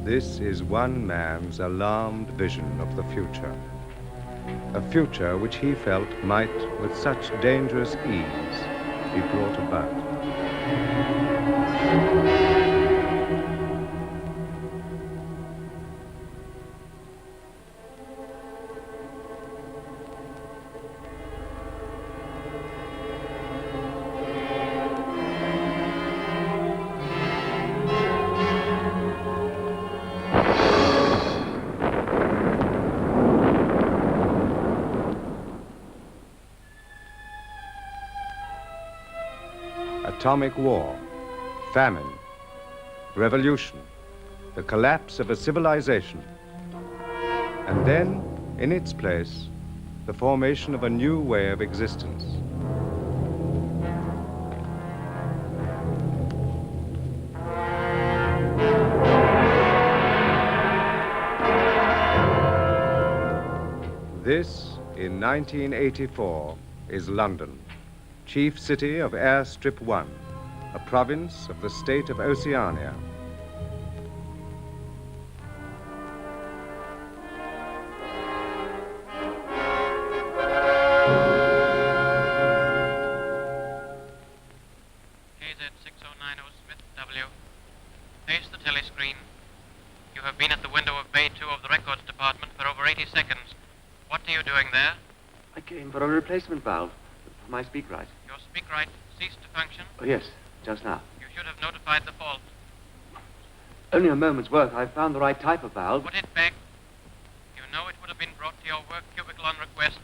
This is one man's alarmed vision of the future. A future which he felt might, with such dangerous ease, be brought about. Atomic war, famine, revolution, the collapse of a civilization, and then, in its place, the formation of a new way of existence. This, in 1984, is London, chief city of Airstrip 1, a province of the state of Oceania. KZ6090 Smith W. Face the telescreen. You have been at the window of Bay 2 of the Records Department for over 80 seconds. What are you doing there? I came for a replacement valve for my speak right. Your speak right ceased to function? Oh, yes, just now. You should have notified the fault. Only a moment's work. I've found the right type of valve. Put it back. You know it would have been brought to your work cubicle on request.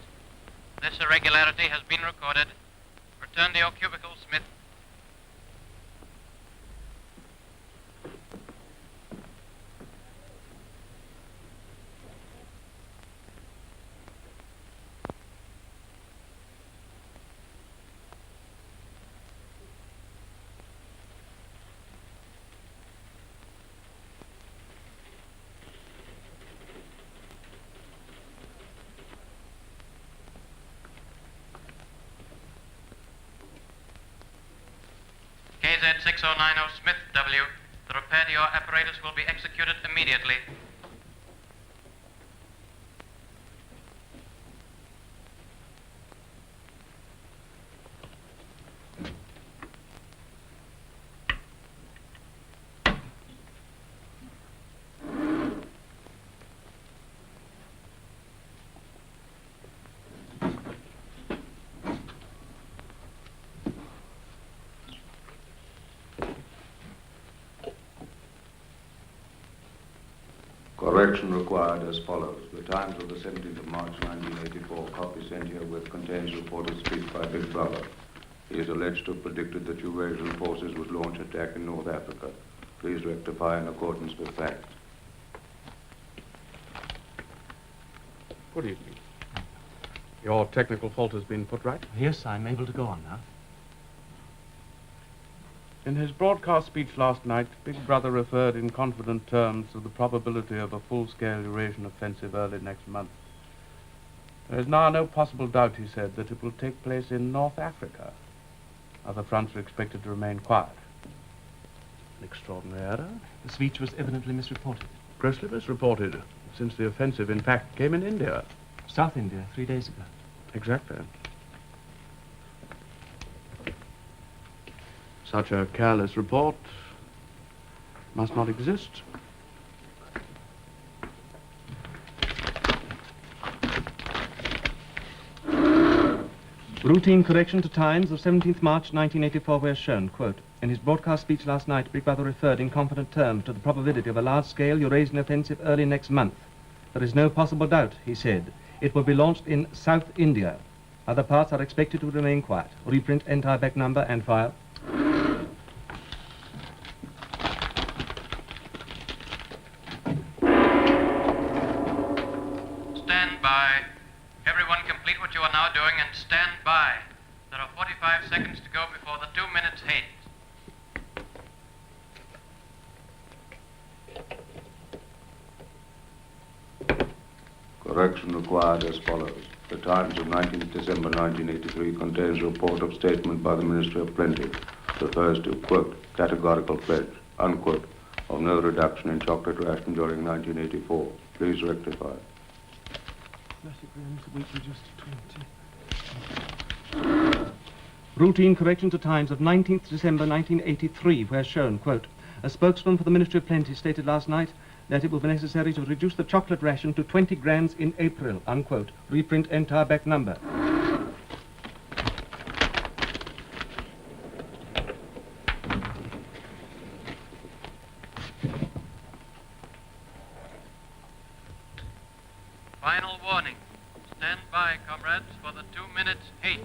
This irregularity has been recorded. Return to your cubicle, Smith. KZ6090 Smith W. The repair to your apparatus will be executed immediately. Correction required as follows. The Times of the 17th of March, 1984, copy sent herewith contains reported speech by Big Brother. He is alleged to have predicted that Eurasian forces would launch attack in North Africa. Please rectify in accordance with facts. Good evening. Your technical fault has been put right? Yes, I'm able to go on now. In his broadcast speech last night, Big Brother referred in confident terms to the probability of a full-scale Eurasian offensive early next month. There is now no possible doubt, he said, that it will take place in North Africa. Other fronts are expected to remain quiet. An extraordinary error. The speech was evidently misreported. Grossly misreported, since the offensive, in fact, came in India. South India, 3 days ago. Exactly. Such a careless report must not exist. Routine correction to Times of 17th March 1984 where shown, quote, in his broadcast speech last night, Big Brother referred in confident terms to the probability of a large-scale Eurasian offensive early next month. There is no possible doubt, he said. It will be launched in South India. Other parts are expected to remain quiet. Reprint entire back number and file. by. Everyone complete what you are now doing and stand by. There are 45 seconds to go before the 2 minutes hate. Correction required as follows. The Times of 19th December 1983 contains a report of statement by the Ministry of Plenty. Refers to, quote, categorical pledge, unquote, of no reduction in chocolate ration during 1984. Please rectify. 30 grams a week and just 20. Routine correction to Times of 19th December 1983, where shown, quote, a spokesman for the Ministry of Plenty stated last night that it will be necessary to reduce the chocolate ration to 20 grams in April, unquote. Reprint entire back number. Final warning. Stand by, comrades, for the 2 minutes hate.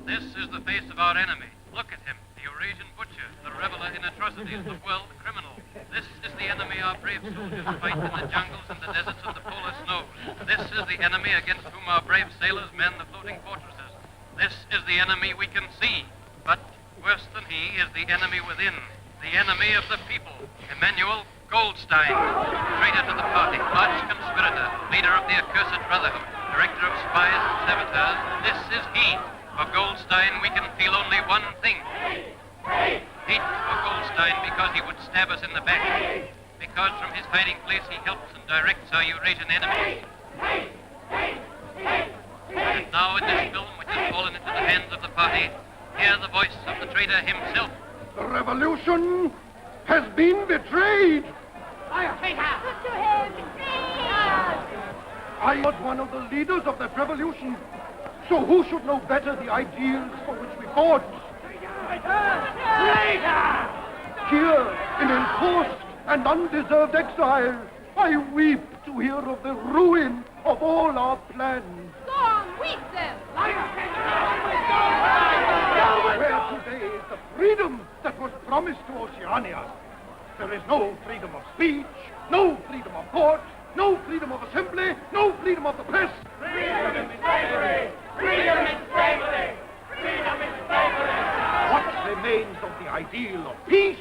This is the face of our enemy. Look at him, the Eurasian butcher, the reveler in atrocities, the world criminal. This is the enemy our brave soldiers fight in the jungles and the deserts and the polar snows. This is the enemy against whom our brave sailors man the floating fortresses. This is the enemy we can see. But worse than he is the enemy within, the enemy of the people, Emmanuel Goldstein, traitor to the party, arch conspirator, leader of the accursed brotherhood, director of spies and saboteurs. This is he. For Goldstein, we can feel only one thing. Hate for Goldstein because he would stab us in the back. Because from his hiding place he helps and directs our Eurasian enemies. And now in this film, which has fallen into the hands of the party, hear the voice of the traitor himself. The revolution has been betrayed. I was one of the leaders of that revolution. So who should know better the ideals for which we fought? Here, in enforced and undeserved exile, I weep to hear of the ruin of all our plans. Go on, weep them! Where today is the freedom that was promised to Oceania? There is no freedom of speech, no freedom of thought, no freedom of assembly, no freedom of the press. Freedom is slavery! Freedom is slavery! Freedom is slavery! What remains of the ideal of peace?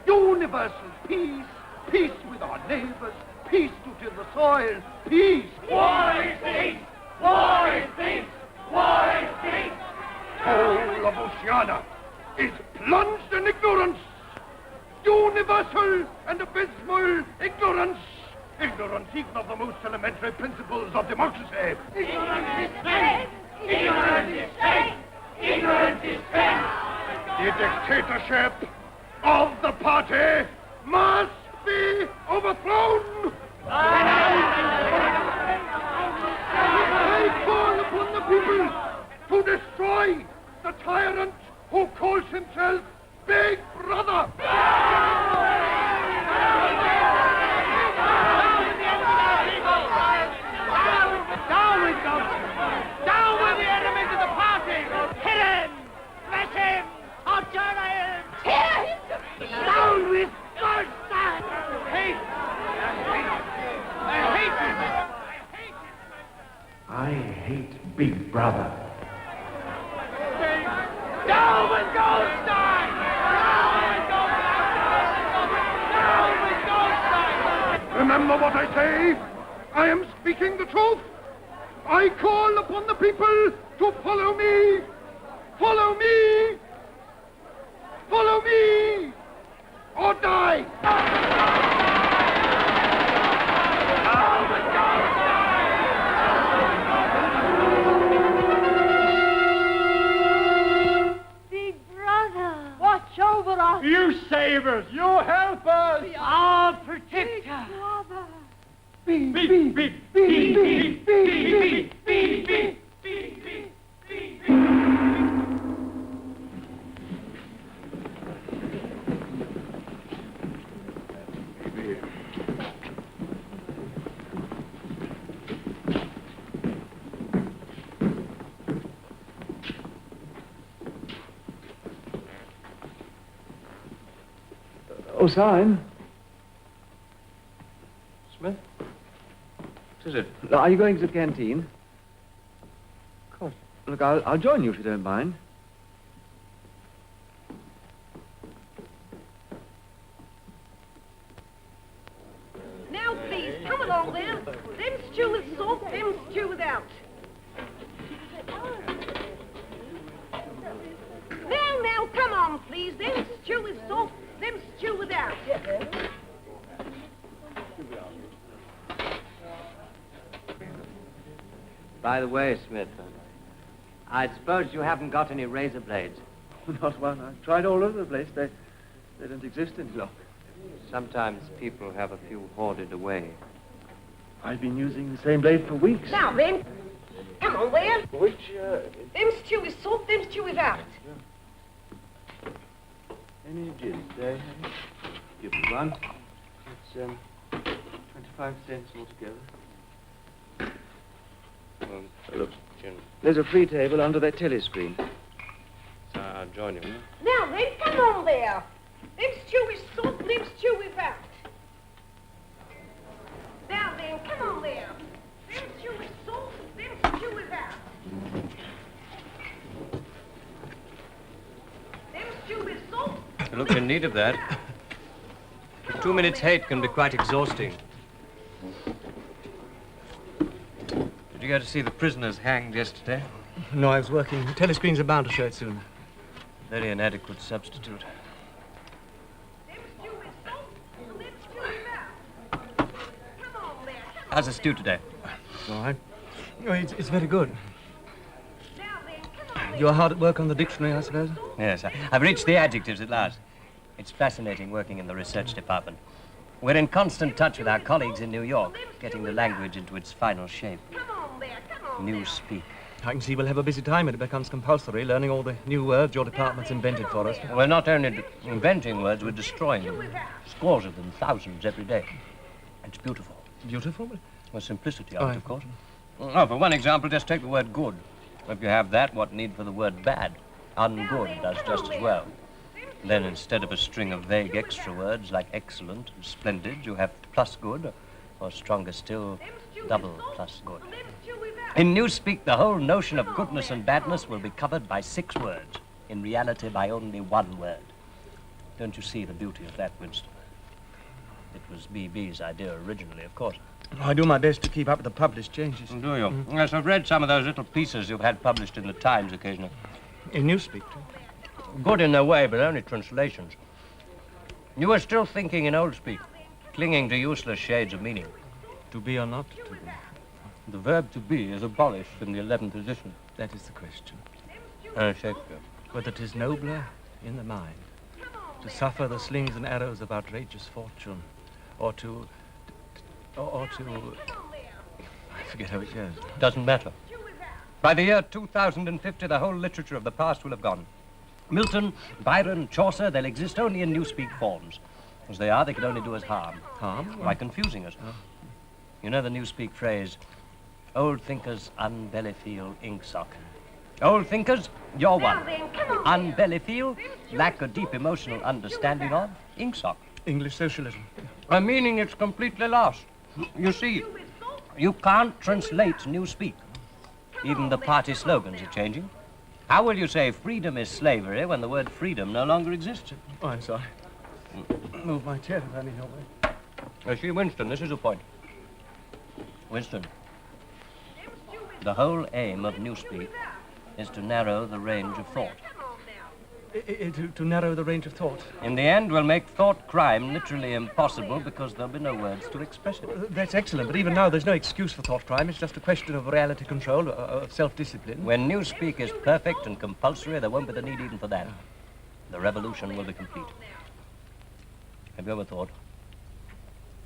Universal peace, peace with our neighbors, peace to till the soil, peace. War is peace! War is peace! War is peace! Whole of Oceania is plunged in ignorance. Universal and abysmal ignorance. Ignorance even of the most elementary principles of democracy. Ignorance is strength! Ignorance is strength! Ignorance is strength! The dictatorship of the party must be overthrown. I call upon the people to destroy the tyrant who calls himself Big Brother. Down with them! Down with the enemies of the party! Hit him! Smash him! Torture him! Tear him! Down with Goldstein! Hate! I hate him! I hate Big Brother. Down with Goldstein! Down with Goldstein! Down with Goldstein! Remember what I say. I am speaking the truth. I call upon the people to follow me. Follow me. Follow me. Or die. Big Brother! Watch over our us. You save us. You help us. Be our protector. Brother. Beep, beep, beep, beep, beep, beep, beep, beep, beep, beep. Oh, sign. Smith? What is it? Are you going to the canteen? Of course. Look, I'll join you if you don't mind. Now, please, come along there. Them stew with salt, them stew without. Now, come on, please. Them stew with salt, them stew without. By the way, Smith, I suppose you haven't got any razor blades. Not one. I've tried all over the place. They don't exist any longer. Sometimes people have a few hoarded away. I've been using the same blade for weeks. Now, then, come on there. Which, Them stew with salt, them stew without. any gin today? Give me one. It's 25 cents altogether. Look, Jim, There's a free table under that telescreen. I'll join you. Now, then, come on there. Them stew with salt, them stew without. Now, then, come on there. Them stew with salt, them stew without. Them stew with salt. You look in need of that. 2 minutes hate can be quite exhausting. Did you go to see the prisoners hanged yesterday? No, I was working. Telescreens are bound to show it soon. Very inadequate substitute. Them stew with salt, them stew without. Come on there, come How's the stew today? It's all right. Oh, it's very good. Now, then, come on. You're hard at work on the dictionary, I suppose? Yes, I've reached the adjectives at last. It's fascinating working in the research department. We're in constant touch with our colleagues in New York, getting the language into its final shape. Come on there, come on. New speak. I can see we'll have a busy time when it becomes compulsory, learning all the new words your department's invented for us. We're not only inventing words, we're destroying them. Scores of them, thousands every day. It's beautiful. Beautiful? Well, simplicity of it, of course. Oh, for one example, just take the word good. If you have that, what need for the word bad? Ungood does just as well. Then instead of a string of vague extra words like excellent and splendid, you have plus good, or stronger still, double plus good. In Newspeak, the whole notion of goodness and badness will be covered by 6 words. In reality, by only 1 word. Don't you see the beauty of that, Winston? It was B.B.'s idea originally, of course. I do my best to keep up with the published changes. Do you? Yes, I've read some of those little pieces you've had published in the Times occasionally. In Newspeak, too. Good in their way, but only translations. You are still thinking in old speak, clinging to useless shades of meaning. To be or not to be? The verb to be is abolished in the 11th edition. That is the question. Shakespeare. Whether 'tis nobler in the mind to suffer the slings and arrows of outrageous fortune, or to... I forget how it goes. Doesn't matter. By the year 2050, the whole literature of the past will have gone. Milton, Byron, Chaucer, they'll exist only in Newspeak forms. As they are, they can only do us harm. Harm? By confusing us. Oh. You know the Newspeak phrase, old thinkers unbelly feel inksock. Old thinkers, you're one. Unbelly feel, lack a deep emotional understanding of, inksock. English socialism. A meaning it's completely lost. You see, you can't translate Newspeak. Even the party slogans are changing. How will you say freedom is slavery when the word freedom no longer exists? Oh, I'm sorry. Move my chair if I need your way. See, Winston, this is the point. Winston, the whole aim of Newspeak is to narrow the range of thought. To narrow the range of thought. In the end, we'll make thought crime literally impossible because there'll be no words to express it. That's excellent, but even now there's no excuse for thought crime. It's just a question of reality control, of self-discipline. When Newspeak is perfect and compulsory, there won't be the need even for that. the revolution will be complete. Have you ever thought,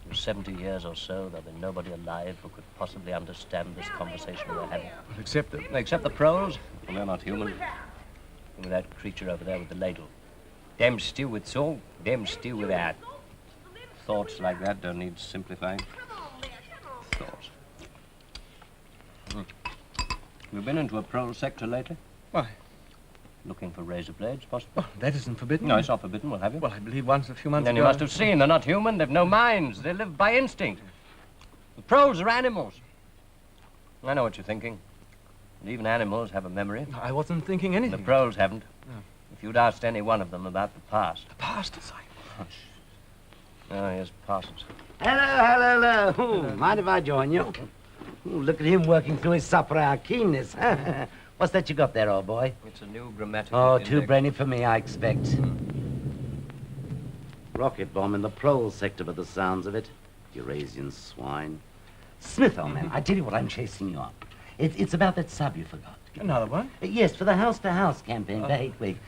in 70 years or so, there'll be nobody alive who could possibly understand this conversation we're having? Except them. Except the proles? Well, they're not human. With that creature over there with the ladle. Them stew with salt, them stew with that. Thoughts like that don't need simplifying. Thoughts. You've been into a prole sector lately? Why? Looking for razor blades, possibly? Oh, that isn't forbidden. No, it's not forbidden, well, have you? Well, I believe once a few months Then ago... you must have seen. They're not human. They've no minds. They live by instinct. The proles are animals. I know what you're thinking. And even animals have a memory. I wasn't thinking anything. The proles haven't. No. If you'd asked any one of them about the past. The past, as Oh, here's Parsons. Hello. Ooh, mind if I join you? Ooh, look at him working through his supper hour keenness. What's that you got there, old boy? It's a new grammatical Oh, index. too brainy for me, I expect. Rocket bomb in the prole sector by the sounds of it. Eurasian swine. Smith, old man, I tell you what I'm chasing you up. It's about that sub you forgot. Another one? Yes, for the house-to-house campaign for Hate Week.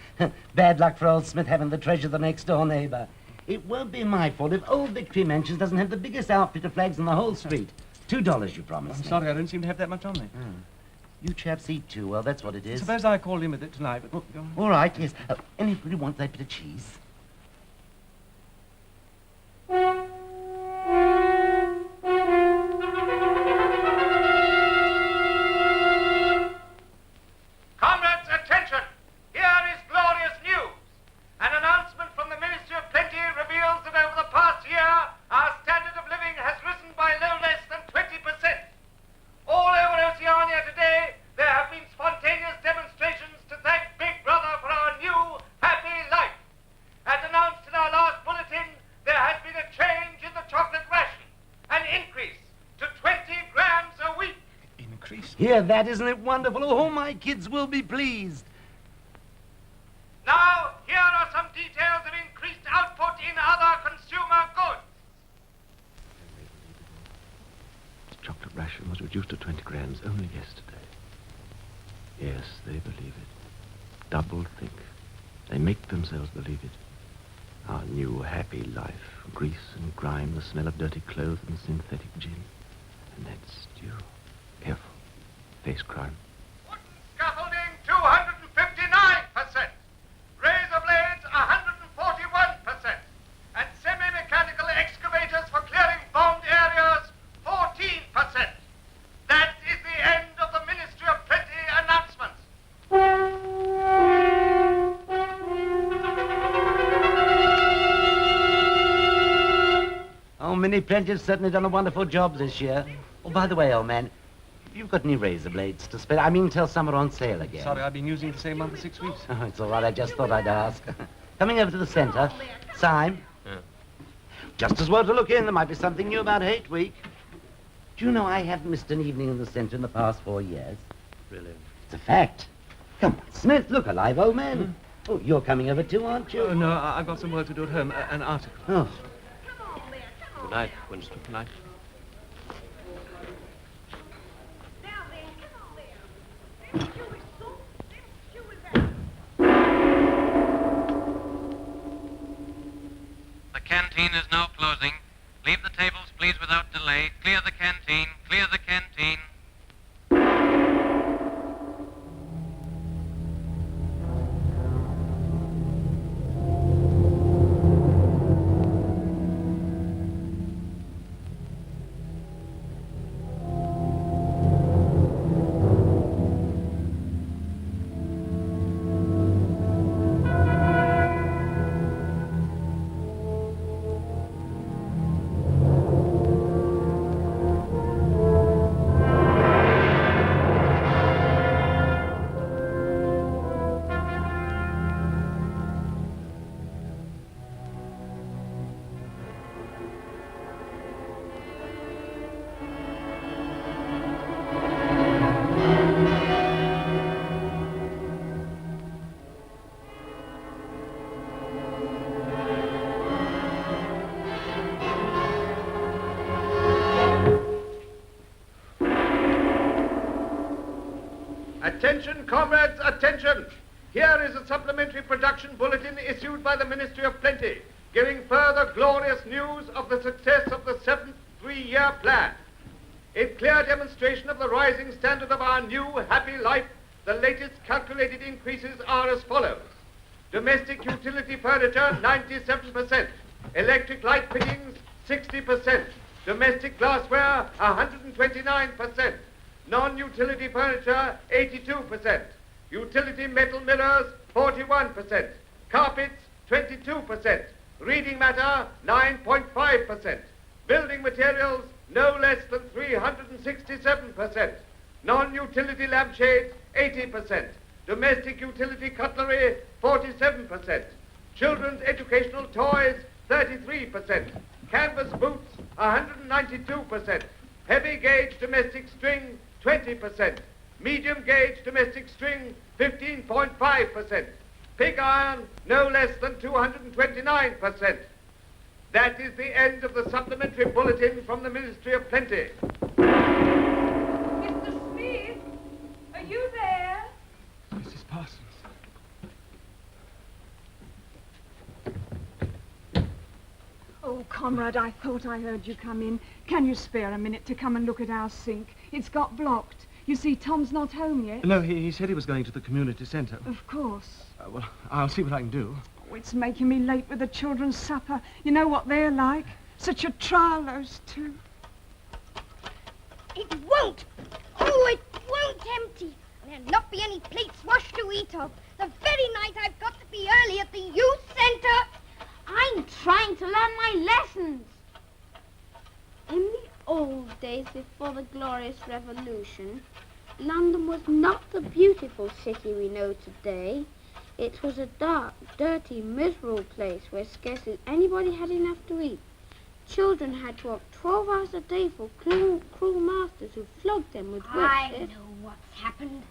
Bad luck for old Smith having the treasure of the next-door neighbor. It won't be my fault if old Victory Mansions doesn't have the biggest outfit of flags in the whole street. $2 you promised I'm me. sorry, I don't seem to have that much on me. You chaps eat too well, that's what it is. Suppose I called in with it tonight, but... All right, yes. Anybody want that bit of cheese? Comrades, attention! Here is glorious news. An announcement from the Ministry of Plenty reveals that over the past year, our standard of living has risen by no less than 20%. All over Oceania today, there have been spontaneous demonstrations to thank Big Brother for our new, happy life. As announced in our last bulletin, there has been a change in the chocolate ration, an increase to 20 grams a week. Increase? Hear that, isn't it wonderful? Oh, my kids will be pleased. Now, here are some details of increased output in other consumer goods. The chocolate ration was reduced to 20 grams only yesterday. Yes, they believe it. Double think. They make themselves believe it. Our new happy life. Grease and grime, the smell of dirty clothes and synthetic gin. And that stew. Careful. Face crime. Wooden scaffolding, 259%. Razor blades, 141%. And semi-mechanical excavators for clearing bombed areas, 14%. That is the end of the Ministry of Plenty announcements. Oh, Minnie Plenty's certainly done a wonderful job this year. Oh, by the way, old man, you've got any razor blades to spare? I mean, till some are on sale again. Sorry, I've been using the same one for 6 weeks. Oh, it's all right. I just thought I'd ask. Coming over to the centre. Syme? Yeah. Just as well to look in. There might be something new about Hate Week. Do you know I haven't missed an evening in the centre in the past 4 years? Really? It's a fact. Come on, Smith, look alive, old man. Oh, you're coming over too, aren't you? Oh, no, I've got some work to do at home. An article. Oh. Good night, Winston. Good night. The canteen is now closing. Leave the tables, please, without delay. Clear the canteen. Clear the canteen. Attention, comrades, attention! Here is a supplementary production bulletin issued by the Ministry of Plenty, giving further glorious news of the success of the 7th three-year plan. In clear demonstration of the rising standard of our new happy life, the latest calculated increases are as follows. Domestic utility furniture, 97%. Electric light fittings, 60%. Domestic glassware, 129%. Non-utility furniture, 82%. Utility metal mirrors, 41%. Carpets, 22%. Reading matter, 9.5%. Building materials, no less than 367%. Non-utility lampshades, 80%. Domestic utility cutlery, 47%. Children's educational toys, 33%. Canvas boots, 192%. Heavy gauge domestic string, 20%. Medium gauge domestic string, 15.5%. Pig iron, no less than 229%. That is the end of the supplementary bulletin from the Ministry of Plenty. Mr. Smith, are you there? Mrs. Parsons. Oh, Comrade, I thought I heard you come in. Can you spare a minute to come and look at our sink? It's got blocked. You see, Tom's not home yet. No, he said he was going to the community centre. Of course. Well, I'll see what I can do. Oh, it's making me late with the children's supper. You know what they're like. Such a trial, those two. It won't. Oh, it won't empty. There'll not be any plates washed to eat of. The very night I've got to be early at the youth centre. I'm trying to learn my lessons. In the old days before the glorious revolution, London was not the beautiful city we know today. It was a dark, dirty, miserable place where scarcely anybody had enough to eat. Children had to work 12 hours a day for cruel masters who flogged them with whips. I know what's happened.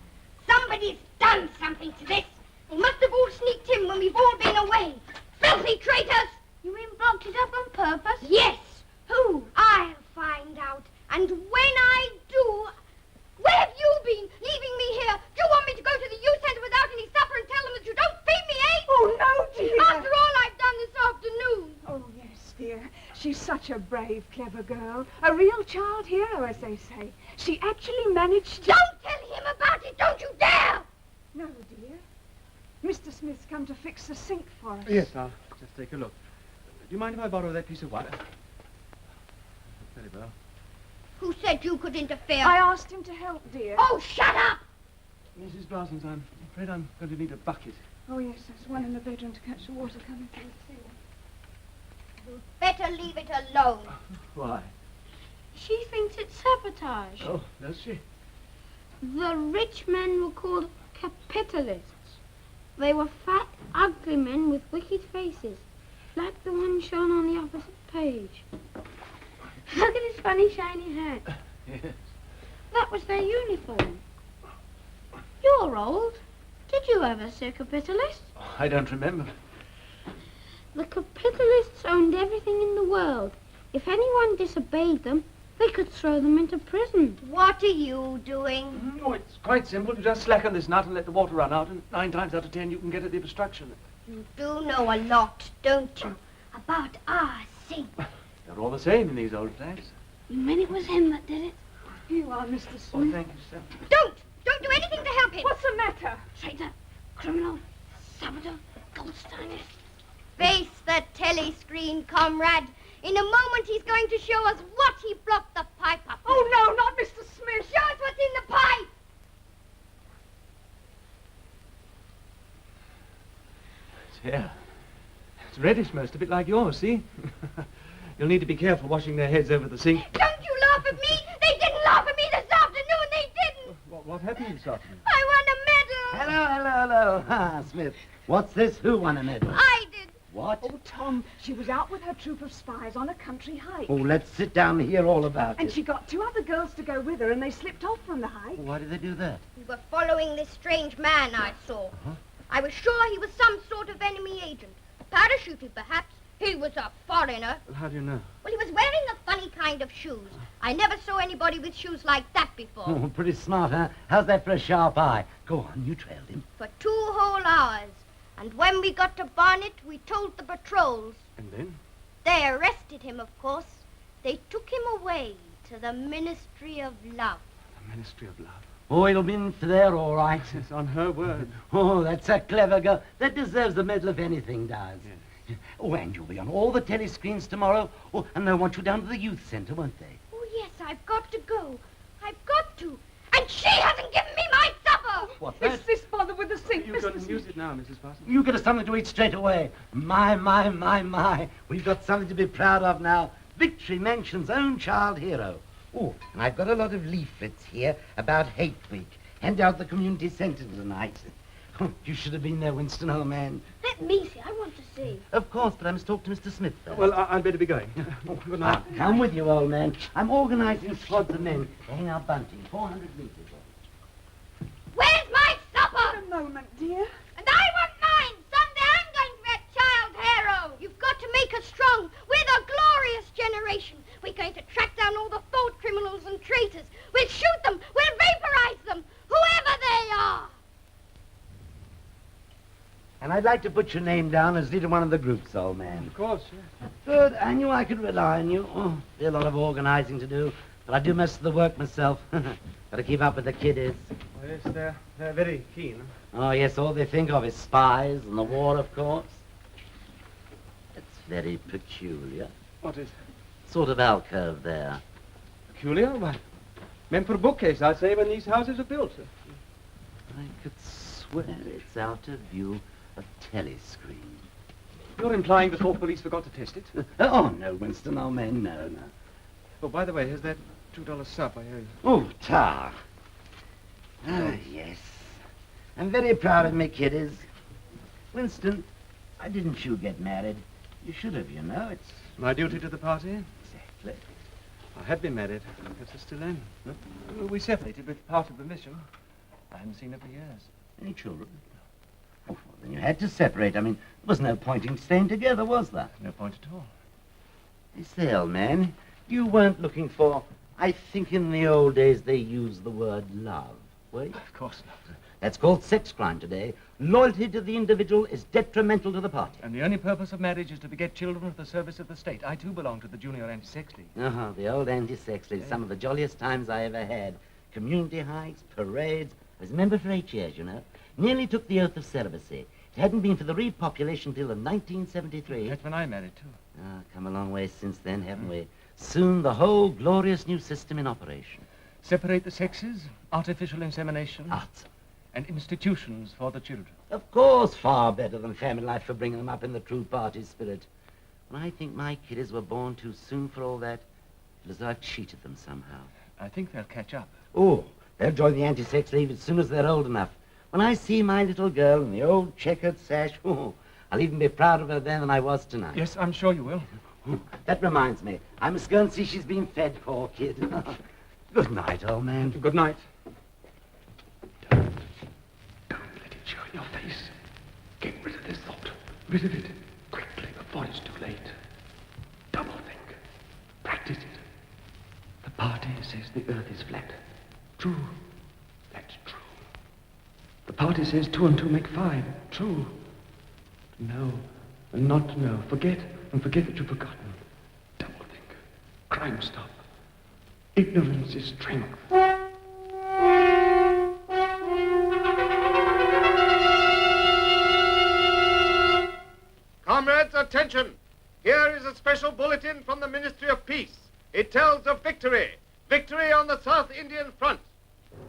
Somebody's done something to this. They must have all sneaked in when we've all been away. Filthy traitors! You mean blocked it up on purpose? Yes. Who? I'll find out. And when I do... Where have you been? Leaving me here? Do you want me to go to the youth centre without any supper and tell them that you don't feed me, eh? Oh, no, dear. After all I've done this afternoon. Oh, yes, dear. She's such a brave, clever girl. A real child hero, as they say. She actually managed to... Don't tell him about it, don't you dare! No, dear. Mr. Smith's come to fix the sink for us. Yes, I'll just take a look. Do you mind if I borrow that piece of wire? Very well. Who said you could interfere? I asked him to help, dear. Oh, shut up! Mrs. Parsons, I'm afraid I'm going to need a bucket. Oh, yes, there's one in the bedroom to catch the water coming through the ceiling. You'd better leave it alone. Why? She thinks it's sabotage. Oh, does she? The rich men were called capitalists. They were fat, ugly men with wicked faces, like the one shown on the opposite page. Look at his funny, shiny hat. Yes. That was their uniform. You're old. Did you ever see a capitalist? Oh, I don't remember. The capitalists owned everything in the world. If anyone disobeyed them, they could throw them into prison. What are you doing? Oh, it's quite simple. You just slacken this nut and let the water run out, and 9 times out of 10 you can get at the obstruction. You do know a lot, don't you? About our sink. They're all the same in these old days. You mean it was him that did it? Here you are, Mr. Smith. Oh, thank you, sir. Don't do anything to help him. What's the matter? Traitor, criminal, saboteur, Goldsteiner. Face the telly screen, comrade. In a moment he's going to show us what he blocked the pipe up with. Oh, no, not Mr. Smith. Show us what's in the pipe. It's here. It's reddish most, a bit like yours, see? You'll need to be careful washing their heads over the sink. Don't you laugh at me. They didn't laugh at me this afternoon. They didn't. What happened this afternoon? I won a medal. Hello. Ah, Smith. What's this? Who won a medal? I did. What? Oh, Tom, she was out with her troop of spies on a country hike. Oh, let's sit down and hear all about And it. she got 2 other girls to go with her, and they slipped off from the hike. Why did they do that? We were following this strange man I saw. I was sure he was some sort of enemy agent. Parachuted, perhaps, He was a foreigner. Well, how do you know? Well, he was wearing a funny kind of shoes. I never saw anybody with shoes like that before. Oh, pretty smart, huh? How's that for a sharp eye? Go on, you trailed him. For 2 whole hours. And when we got to Barnet, we told the patrols. And then? They arrested him, of course. They took him away to the Ministry of Love. The Ministry of Love. Oh, it'll be in for there, all right. Yes, on her word. Oh, that's a clever girl. That deserves the medal if anything does. Yes. Oh, and you'll be on all the telescreens tomorrow. Oh, and they'll want you down to the youth centre, won't they? Oh, yes, I've got to go. I've got to. And she hasn't given me my supper! What's Is this bother with the sink, You Mr. can Smith? use it now, Mrs. Parsons. You get us something to eat straight away. My. We've got something to be proud of now. Victory Mansion's own child hero. Oh, and I've got a lot of leaflets here about Hate Week. Hand out the community centre tonight. Oh, you should have been there, Winston, old man. Let me see. I want to see. Of course, but I must talk to Mr. Smith first. Well, I'd better be going. Oh, good night. Come with you, old man. I'm organising squads of men to hang our bunting, 400 metres. Where's my supper? A moment, dear. And I want mine. Someday I'm going to be a child hero. You've got to make us strong. We're the glorious generation. We're going to track down all the thought criminals and traitors. We'll shoot them. We'll vaporize them. Whoever they are. And I'd like to put your name down as leader one of the groups, old man. Of course, yes. Good. I knew I could rely on you. Oh, there's a lot of organising to do, but I do most of the work myself. Got to keep up with the kiddies. Oh, yes, they're very keen. Oh, yes, all they think of is spies and the war, of course. That's very peculiar. What is Sort of alcove there. peculiar? Why, meant for a bookcase, I'd say, when these houses are built. I could swear it's out of view of telescreen. You're implying the thought police forgot to test it? Oh, no, Winston, old man, no. Oh, by the way, here's that $2 sup I owe you. Oh, tar. Ah, yes. I'm very proud of me kiddies. Winston, why didn't you get married? You should have, you know. It's My duty to the party? exactly. I had been married. Perhaps I still am. We separated with part of the mission. I haven't seen her for years. Any children? Oh, well, then you had to separate. I mean, there was no point in staying together, was there? No point at all. You say, old man, you weren't looking for... I think in the old days they used the word love, were you? Of course not. That's called sex crime today. Loyalty to the individual is detrimental to the party. And the only purpose of marriage is to beget children for the service of the state. I, too, belong to the Junior Anti-Sex League. Oh, the old anti-sex league. Some of the jolliest times I ever had. Community hikes, parades. I was a member for 8 years, you know. Nearly took the oath of celibacy. It hadn't been for the repopulation till 1973. That's when I married, too. Ah, come a long way since then, haven't we? Soon the whole glorious new system in operation. Separate the sexes, artificial insemination, Arts. and institutions for the children. Of course, far better than family life for bringing them up in the true party spirit. When I think my kiddies were born too soon for all that, it was as though I've cheated them somehow. I think they'll catch up. Oh, they'll join the anti-sex league as soon as they're old enough. When I see my little girl in the old checkered sash, oh, I'll even be prouder of her then than I was tonight. Yes, I'm sure you will. That reminds me. I must go and see she's been fed, poor kid. Good night, old man. Good night. Don't let it show in your face. Get rid of this thought. Rid of it quickly before it's too late. Double think. Practice it. The party says the earth is flat. True. That's true. The party says 2 and 2 make 5. True. To know and not to know. Forget and forget that you've forgotten. Double think. Crime stop. Ignorance is strength. Comrades, attention! Here is a special bulletin from the Ministry of Peace. It tells of victory. Victory on the South Indian front.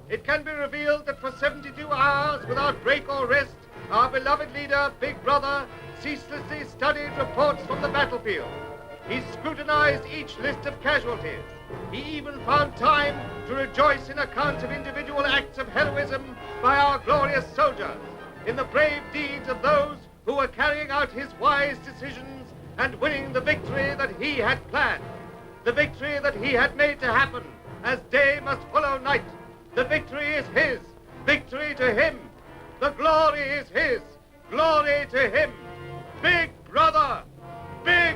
It can be revealed that for 72 hours, without break or rest, our beloved leader, Big Brother, ceaselessly studied reports from the battlefield. He scrutinized each list of casualties. He even found time to rejoice in accounts of individual acts of heroism by our glorious soldiers, in the brave deeds of those who were carrying out his wise decisions and winning the victory that he had planned. The victory that he had made to happen, as day must follow night. The victory is his. Victory to him. The glory is his. Glory to him. Big Brother. Big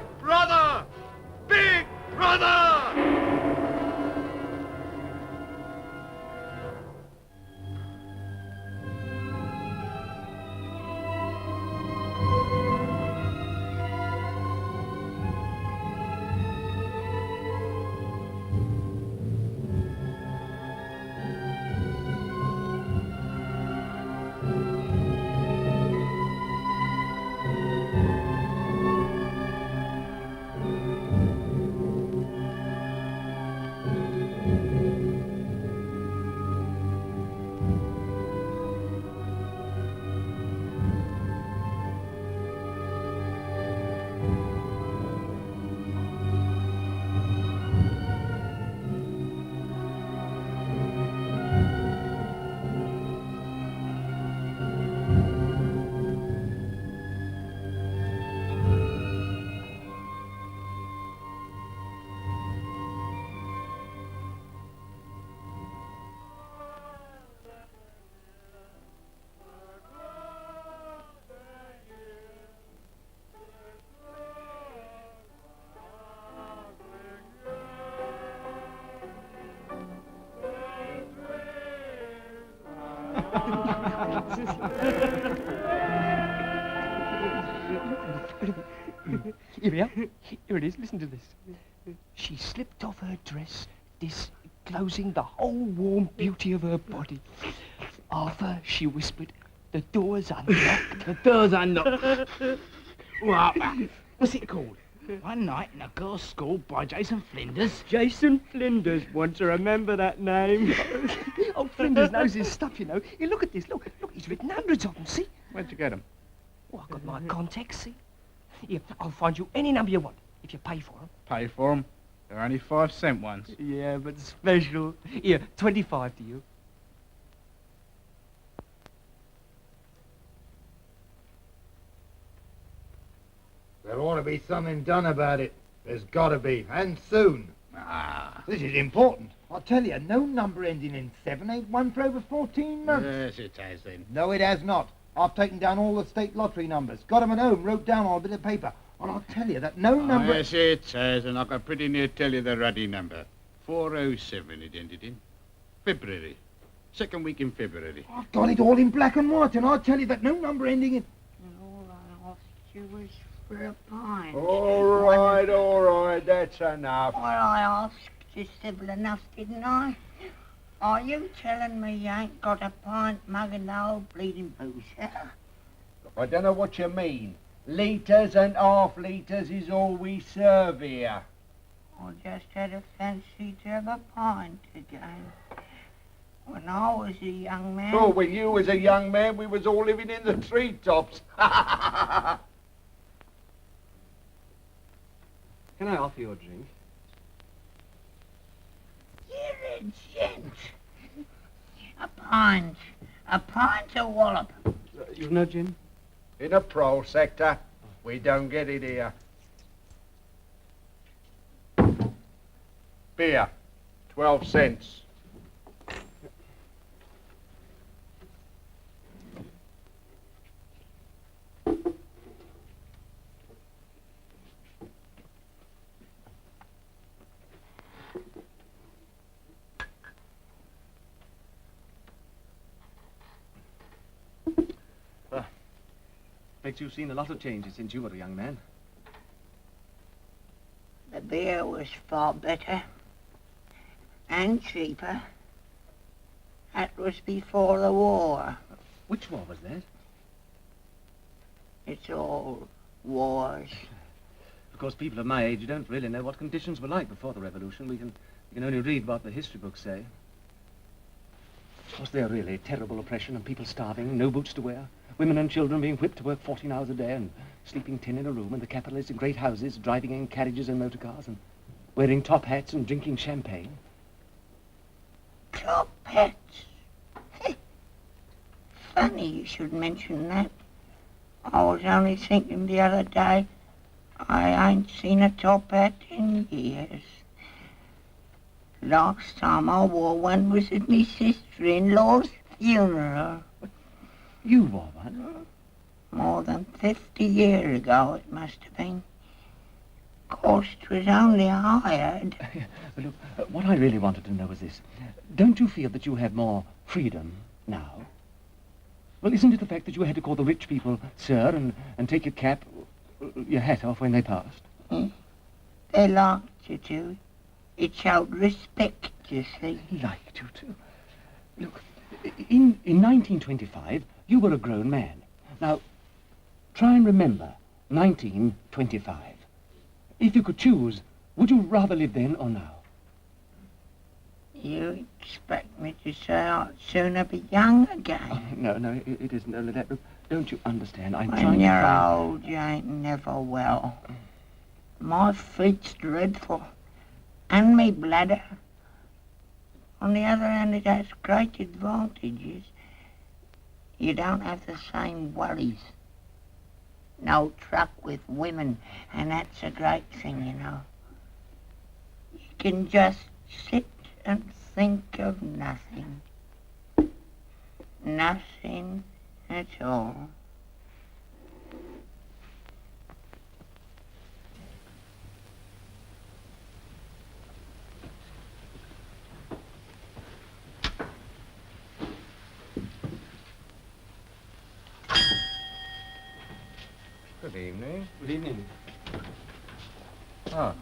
Here we are. Here it is. Listen to this. She slipped off her dress, disclosing the whole warm beauty of her body. Arthur, she whispered, the door's unlocked. The door's unlocked. What? What's it called? One Night in a Girls' School by Jason Flinders. Jason Flinders. Want to remember that name? Oh, Flinders knows his stuff, you know. Here, look at this. Look, he's written hundreds of them, see? Where'd you get them? Oh, I've got my contacts, see? Here, I'll find you any number you want, if you pay for them. Pay for them? They're only 5-cent ones. Yeah, but special. Here, 25 to you. There ought to be something done about it. There's got to be, and soon. This is important. I'll tell you, no number ending in 7 ain't won for over 14 months. Yes, it has then. No, it has not. I've taken down all the state lottery numbers, got 'em at home, wrote down on a bit of paper. And I'll tell you that no number... Yes, it has, and I can pretty near tell you the ruddy number. 407 it ended in. February. Second week in February. I've got it all in black and white, and I'll tell you that no number ending in... All I asked you was for a pint. All right, that's enough. Well, I asked you civil enough, didn't I? Are you telling me you ain't got a pint mug in the old bleeding booth? I don't know what you mean. Litres and half litres is all we serve here. I just had a fancy to have a pint again. When I was a young man... Oh, when you was a young man, we was all living in the treetops. Can I offer you a drink? You're a gent. A pint. A pint of wallop. You've no gin? In a pro sector, we don't get it here. Beer, 12 cents. Bet you've seen a lot of changes since you were a young man. The beer was far better and cheaper. That was before the war. Which war was that? It's all wars. Of course, people of my age don't really know what conditions were like before the revolution. We can only read what the history books say. Of course, they're really terrible oppression and people starving, no boots to wear. Women and children being whipped to work 14 hours a day and sleeping 10 in a room, and the capitalists in great houses driving in carriages and motor cars and wearing top hats and drinking champagne. Top hats? Funny you should mention that. I was only thinking the other day, I ain't seen a top hat in years. Last time I wore one was at my sister-in-law's funeral. You wore one? More than 50 years ago it must have been. Of course, it was only hired. But look, what I really wanted to know is this. Don't you feel that you have more freedom now? Well, isn't it the fact that you had to call the rich people sir and take your cap, your hat off when they passed? They liked you to. It showed respect, you see. Liked you to? Look, in 1925, you were a grown man. Now, try and remember 1925. If you could choose, would you rather live then or now? You expect me to say I'd sooner be young again? Oh, no, it isn't only that. Look, don't you understand? I'm when trying to you're find... old, you ain't never well. My feet's dreadful. And me bladder. On the other hand, it has great advantages. You don't have the same worries. No truck with women, and that's a great thing, you know. You can just sit and think of nothing. Nothing at all. Good evening. Good evening. Oh.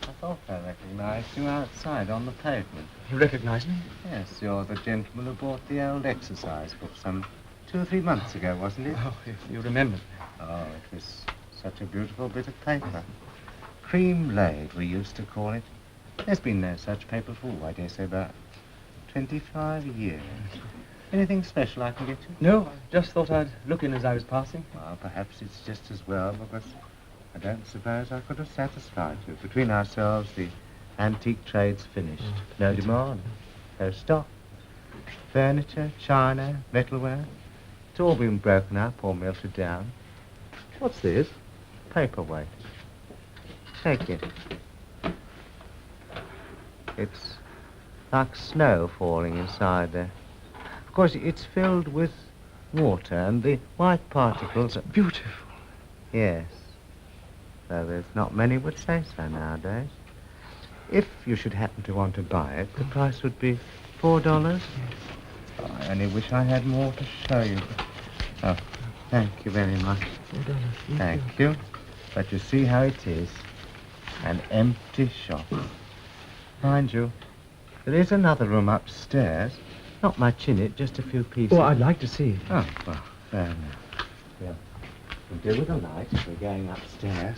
I thought I recognized you outside on the pavement. You recognize me? Yes, you're the gentleman who bought the old exercise book some 2 or 3 months ago, wasn't it? Oh, you remember. Oh, it was such a beautiful bit of paper. Cream laid, we used to call it. There's been no such paper for, I dare say, about 25 years. Anything special I can get you? No, I just thought I'd look in as I was passing. Well, perhaps it's just as well, because I don't suppose I could have satisfied you. Between ourselves, the antique trade's finished. No demand, no stock. Furniture, china, metalware, it's all been broken up or melted down. What's this? Paperweight. Take it. It's like snow falling inside there. Of course, it's filled with water, and the white particles are beautiful. Yes. Though there's not many would say so nowadays. If you should happen to want to buy it, the price would be $4. Oh, I only wish I had more to show you. Oh, thank you very much. $4. Thank you. But you see how it is. An empty shop. Mind you, there is another room upstairs. Not much in it, just a few pieces. Oh, I'd like to see it. Oh, well, fair enough. Yeah. We'll do with a light if we're going upstairs.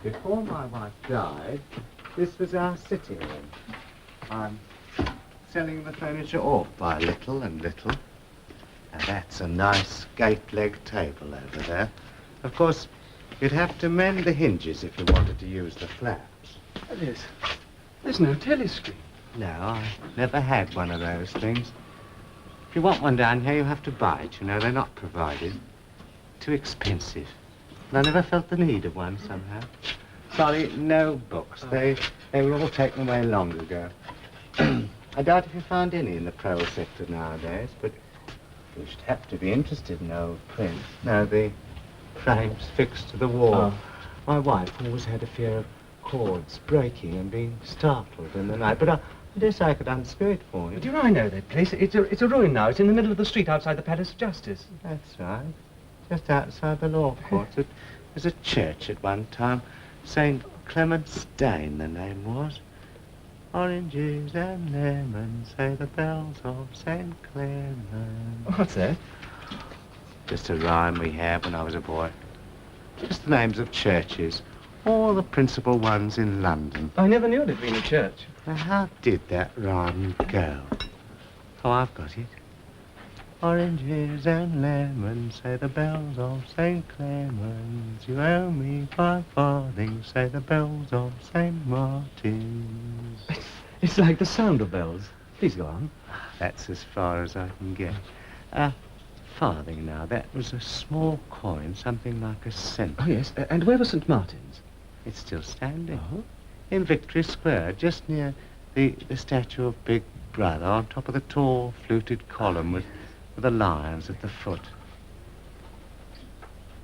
Before my wife died, this was our sitting room. I'm selling the furniture off by little and little. And that's a nice gate-leg table over there. Of course, you'd have to mend the hinges if you wanted to use the flaps. There's no telescreen. No, I never had one of those things. If you want one down here, you have to buy it. You know, they're not provided. Too expensive. And I never felt the need of one somehow. Sorry, no books. They were all taken away long ago. I doubt if you found any in the prose sector nowadays, but you should have to be interested in old prints. No, the frames fixed to the wall. Oh. My wife always had a fear of cords breaking and being startled in the night, but I guess I could unscrew it for you. Do I know that place? It's a ruin now. It's in the middle of the street outside the Palace of Justice. That's right. Just outside the law courts. It was a church at one time. St. Clement's Dane, the name was. Oranges and lemons, say the bells of St. Clement. What's that? Just a rhyme we had when I was a boy. Just the names of churches. All the principal ones in London. I never knew it had been a church. Now, how did that rhyme go? Oh, I've got it. Oranges and lemons, say the bells of St. Clement's. You owe me 5 farthings, say the bells of St. Martin's. It's like the sound of bells. Please go on. That's as far as I can get. A farthing now, that was a small coin, something like a cent. Oh, yes. And where was St. Martin's? It's still standing. In Victory Square, just near the statue of Big Brother, on top of the tall, fluted column with the lions at the foot.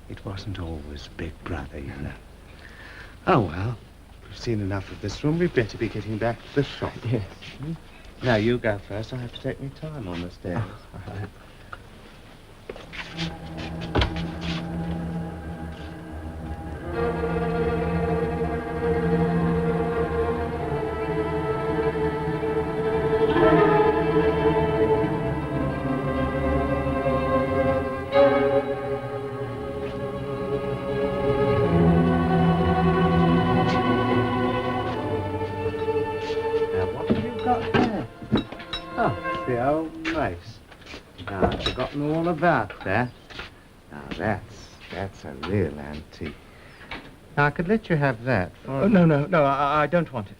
It wasn't always Big Brother, you know. Oh, well, we've seen enough of this room. We'd better be getting back to the shop. Yes. Now, you go first. I have to take me time on the stairs. The old mace. Now, I've forgotten all about that. Now, that's a real antique. Now, I could let you have that for... Oh, no, I don't want it.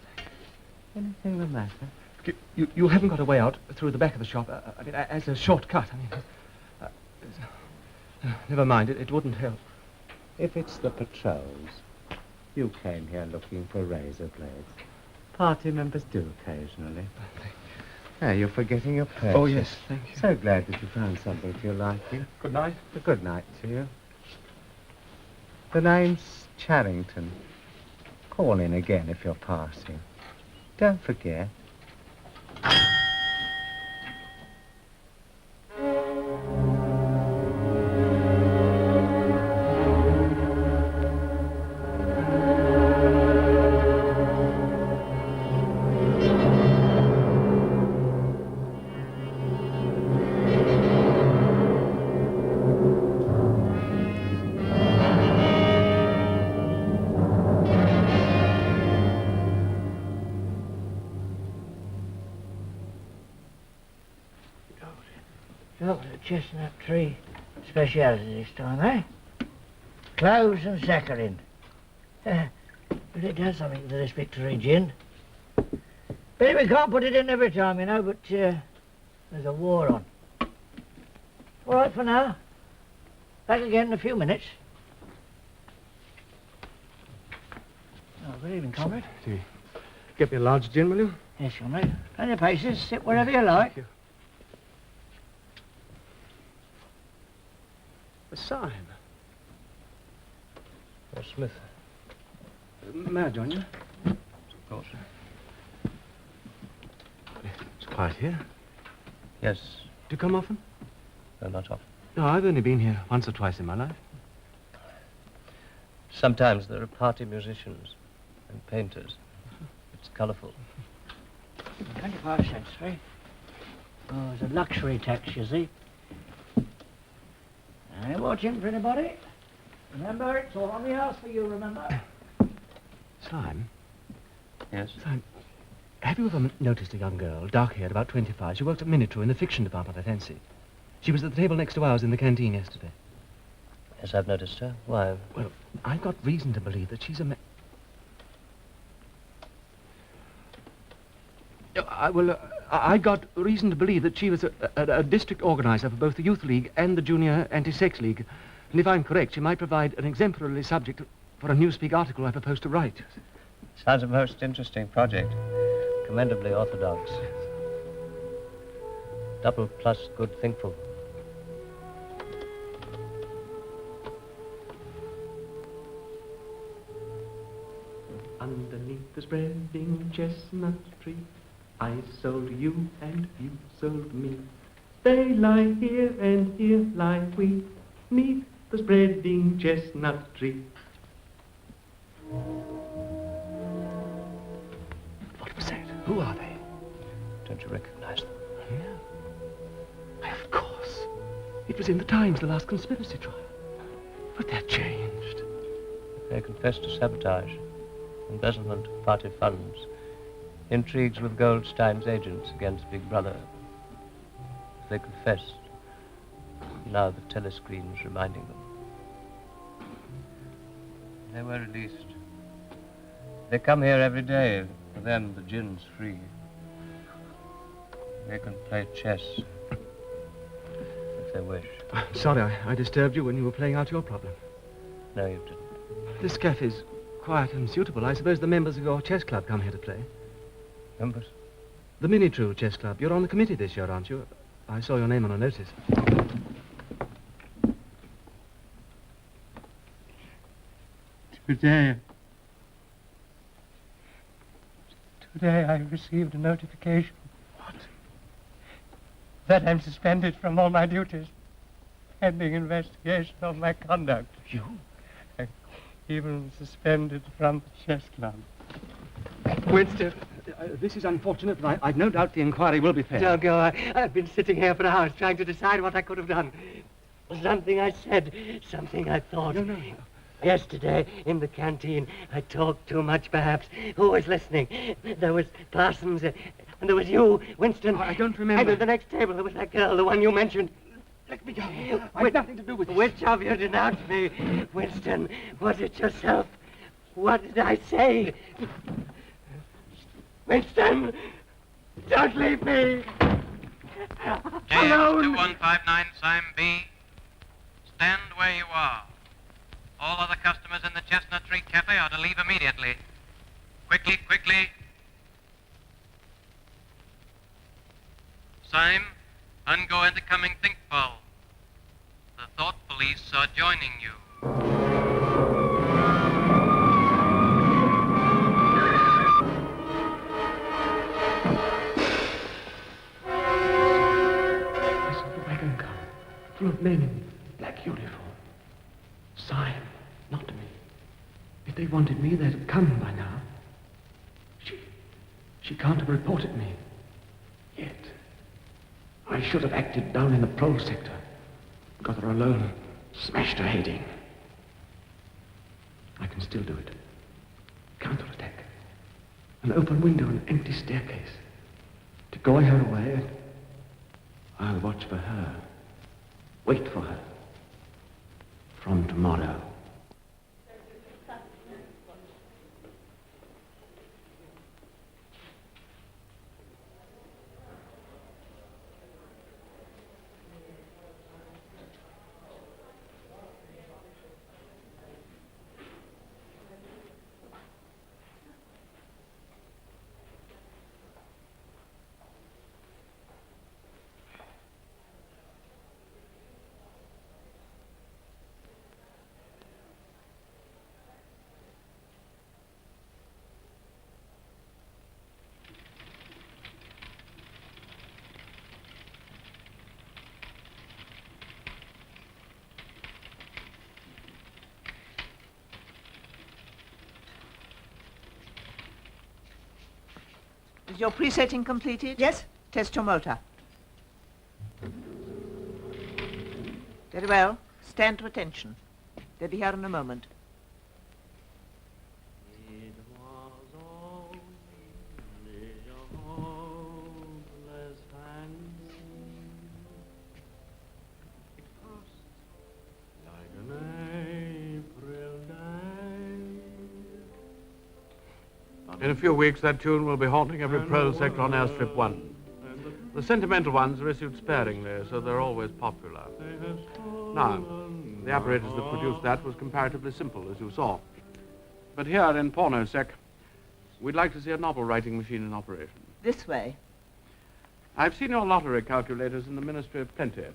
Anything the matter? You haven't got a way out through the back of the shop, I mean, as a shortcut. I mean, never mind, it wouldn't help. If it's the patrols, you came here looking for razor blades. Party members do occasionally. Now, you're forgetting your purse. Oh, yes, thank you. So glad that you found something to your liking. Good night. Good night to you. The name's Charrington. Call in again if you're passing. Don't forget. Chocolate chestnut tree speciality this time, eh? Cloves and saccharin. But it does something to this Victory gin. But we can't put it in every time, you know, but there's a war on. All right for now. Back again in a few minutes. Oh, good evening, comrade. Get me a large gin, will you? Yes, comrade. Plenty of paces. Sit wherever you like. Thank you. A sign. Oh, Smith. May I join you? Of course. It's quiet here. Yes. Do you come often? No, not often. No, I've only been here once or twice in my life. Sometimes there are party musicians and painters. It's colourful. 25 cents, eh? Oh, it's a luxury tax, you see. I ain't watching for anybody. Remember, it's all on the house for you, remember? Sime? Yes? Sime, have you ever noticed a young girl, dark-haired, about 25? She worked at Miniature in the fiction department, I fancy. She was at the table next to ours in the canteen yesterday. Yes, I've noticed her. Why? Well, I've got reason to believe that she's a I got reason to believe that she was a district organizer for both the Youth League and the Junior Anti-Sex League. And if I'm correct, she might provide an exemplary subject for a Newspeak article I propose to write. Sounds a most interesting project. Commendably orthodox. Double plus good thinkful. Underneath the spreading chestnut tree, I sold you and you sold me. They lie here and here lie we, 'neath the spreading chestnut tree. What was that? Who are they? Don't you recognize them? Yeah. Of course. It was in the Times, the last conspiracy trial. But they're changed. They confessed to sabotage, embezzlement of party funds, intrigues with Goldstein's agents against Big Brother. They confessed. Now the telescreen's reminding them. They were released. They come here every day. For them, the gin's free. They can play chess if they wish. I'm sorry I disturbed you when you were playing out your problem. No, you didn't. This cafe's quiet and suitable. I suppose the members of your chess club come here to play. Members? The Miniature Chess Club. You're on the committee this year, aren't you? I saw your name on a notice. Today I received a notification. What? That I'm suspended from all my duties, pending investigation of my conduct. You? I'm even suspended from the chess club. Winston, this is unfortunate, but I've no doubt the inquiry will be fair. Don't go. I've been sitting here for hours trying to decide what I could have done. Something I said, something I thought. No. Yesterday, in the canteen, I talked too much, perhaps. Who was listening? There was Parsons, and there was you, Winston. I don't remember. And at the next table, there was that girl, the one you mentioned. Let me go. I've nothing to do with this. Which of you denounced me? Winston, was it yourself? What did I say? Winston, don't leave me. Alone. 2159 Sime B. Stand where you are. All other customers in the Chestnut Tree Cafe are to leave immediately. Quickly, quickly. Sime, ungo into coming thinkful. The thought police are joining you. I saw the wagon come, full of men in black uniform. Sime, not me. If they wanted me, they'd have come by now. She can't have reported me. Yet. I should have acted down in the prole sector. Got her alone, smashed her head in. I can still do it. Counterattack. An open window, an empty staircase. Decoy her away, and I'll watch for her. Wait for her. From tomorrow. Is your presetting completed? Yes. Test your motor. Very well. Stand to attention. They'll be here in a moment. In a few weeks, that tune will be haunting every prole sector on Airstrip 1. The sentimental ones are issued sparingly, so they're always popular. Now, the apparatus that produced that was comparatively simple, as you saw. But here in Pornosec, we'd like to see a novel-writing machine in operation. This way. I've seen your lottery calculators in the Ministry of Plenty.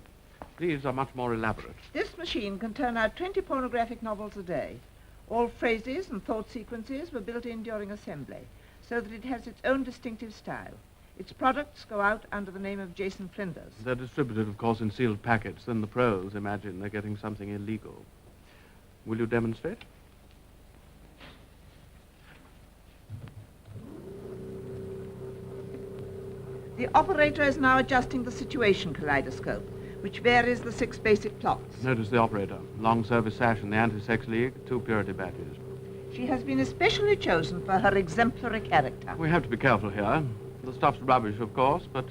These are much more elaborate. This machine can turn out 20 pornographic novels a day. All phrases and thought sequences were built in during assembly, so that it has its own distinctive style. Its products go out under the name of Jason Flinders. They're distributed, of course, in sealed packets. Then the pros imagine they're getting something illegal. Will you demonstrate? The operator is now adjusting the situation kaleidoscope, which varies the 6 basic plots. Notice the operator. Long service sash in the Anti-Sex League, 2 purity badges. She has been especially chosen for her exemplary character. We have to be careful here. The stuff's rubbish, of course, but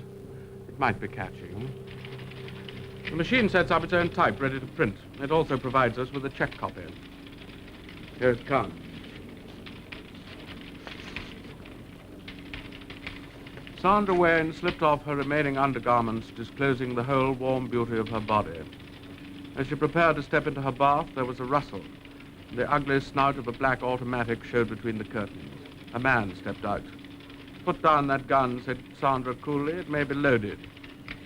it might be catching. The machine sets up its own type, ready to print. It also provides us with a check copy. Here it comes. Sandra Wayne slipped off her remaining undergarments, disclosing the whole warm beauty of her body. As she prepared to step into her bath, there was a rustle. The ugly snout of a black automatic showed between the curtains. A man stepped out. Put down that gun, said Sandra coolly. It may be loaded.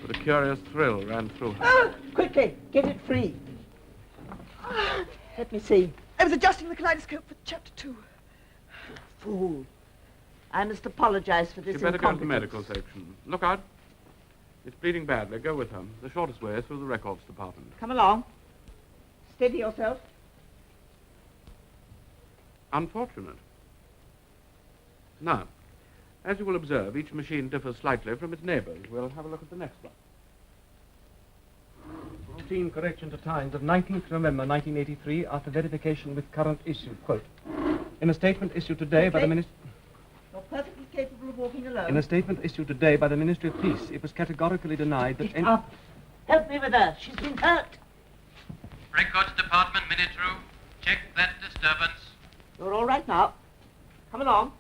But a curious thrill ran through her. Ah, quickly, get it free. Let me see. I was adjusting the kaleidoscope for chapter 2. Fool. I must apologize for this You better go to the incompetence. medical section. Look out. It's bleeding badly. Go with her. The shortest way is through the records department. Come along. Steady yourself. Unfortunate. Now, as you will observe, each machine differs slightly from its neighbors. We'll have a look at the next one. Routine correction to Times of 19th November 1983 after verification with current issue. Quote, in a statement issued today by the Ministry... You're perfectly capable of walking alone. In a statement issued today by the Ministry of Peace, it was categorically denied that any... Up. Help me with her. She's been hurt. Records department, minute room. Check that disturbance. You're all right now. Come along.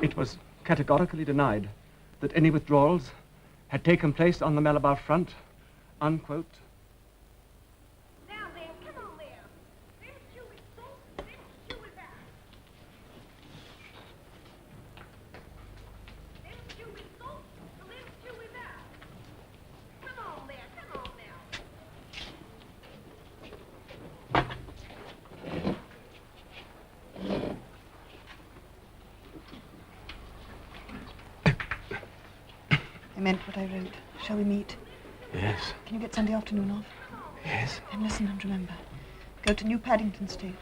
It was categorically denied that any withdrawals had taken place on the Malabar front, unquote. Now then, come on there. Them shoe is so, them shoe is out. Them shoe is so, them shoe is out. Come on there, come on now. I meant what I wrote. Shall we meet? Yes. Can you get Sunday afternoon off? Yes? Then listen and remember. Go to New Paddington Station.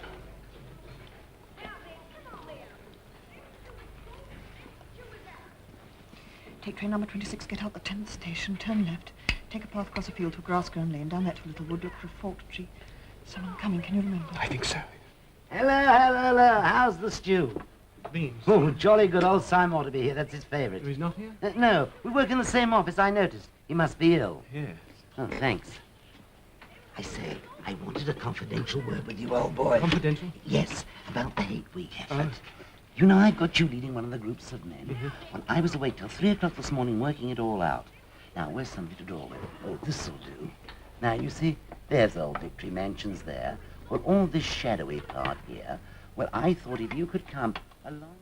Take train number 26, get out the 10th station, turn left. Take a path across a field to a grass-grown lane, down that to a little wood, look for a forked tree. Someone coming, can you remember? I think so. Hello. How's the stew? Beans. Oh, jolly good. Old Simon ought to be here. That's his favourite. He's not here? No, we work in the same office, I noticed. He must be ill. Yes. Oh, thanks. I say, I wanted a confidential word with you, old boy. Confidential? Yes, about the hate week effort. You know, I've got you leading one of the groups of men. When I was awake till 3 o'clock this morning working it all out. Now, where's something to draw with? Oh, this'll do. Now, you see, there's old Victory Mansions there. Well, all this shadowy part here, well, I thought if you could come along...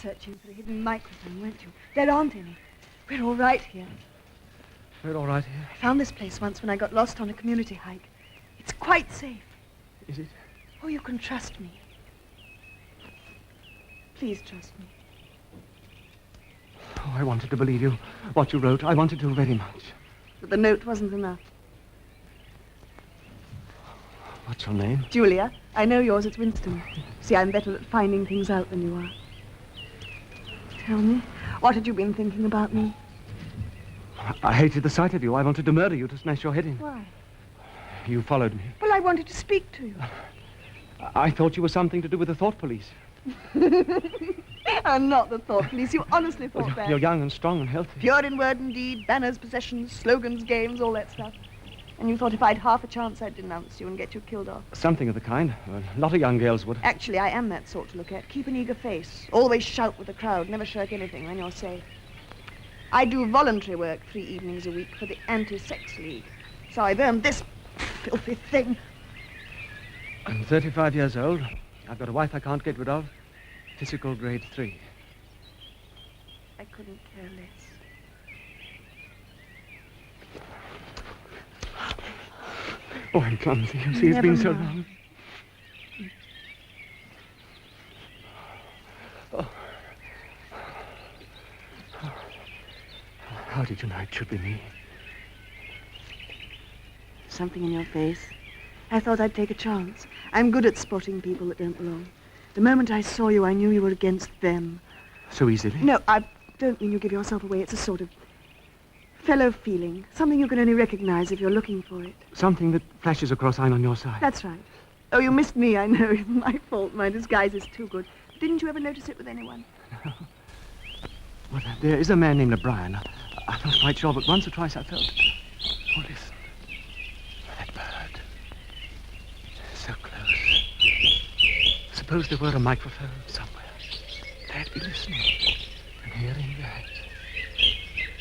Searching for a hidden microphone, weren't you? There aren't any. We're all right here. We're all right here. I found this place once when I got lost on a community hike. It's quite safe. Is it? Oh, you can trust me. Please trust me. Oh, I wanted to believe you. What you wrote, I wanted to very much. But the note wasn't enough. What's your name? Julia. I know yours. It's Winston. See, I'm better at finding things out than you are. Tell me, what had you been thinking about me? I hated the sight of you. I wanted to murder you, to smash your head in. Why? You followed me. Well, I wanted to speak to you. I thought you were something to do with the thought police. I'm not the thought police. You honestly thought that. You're young and strong and healthy. Pure in word and deed, banners, possessions, slogans, games, all that stuff. And you thought if I'd half a chance, I'd denounce you and get you killed off. Something of the kind. A lot of young girls would. Actually, I am that sort to look at. Keep an eager face. Always shout with the crowd. Never shirk anything when you're safe. I do voluntary work 3 evenings a week for the Anti-Sex League. So I've earned this filthy thing. I'm 35 years old. I've got a wife I can't get rid of. Physical grade 3. I couldn't care less. Oh, I'm clumsy. You see, it's been so long. Oh. How did you know it should be me? Something in your face. I thought I'd take a chance. I'm good at spotting people that don't belong. The moment I saw you, I knew you were against them. So easily? No, I don't mean you give yourself away. It's a sort of fellow feeling. Something you can only recognize if you're looking for it. Something that flashes across I'm on your side. That's right. Oh, you missed me, I know. It's my fault. My disguise is too good. Didn't you ever notice it with anyone? No. Well, there is a man named O'Brien. I'm not quite sure, but once or twice I felt... Oh, listen. That bird. So close. Suppose there were a microphone somewhere. They'd be listening and hearing that.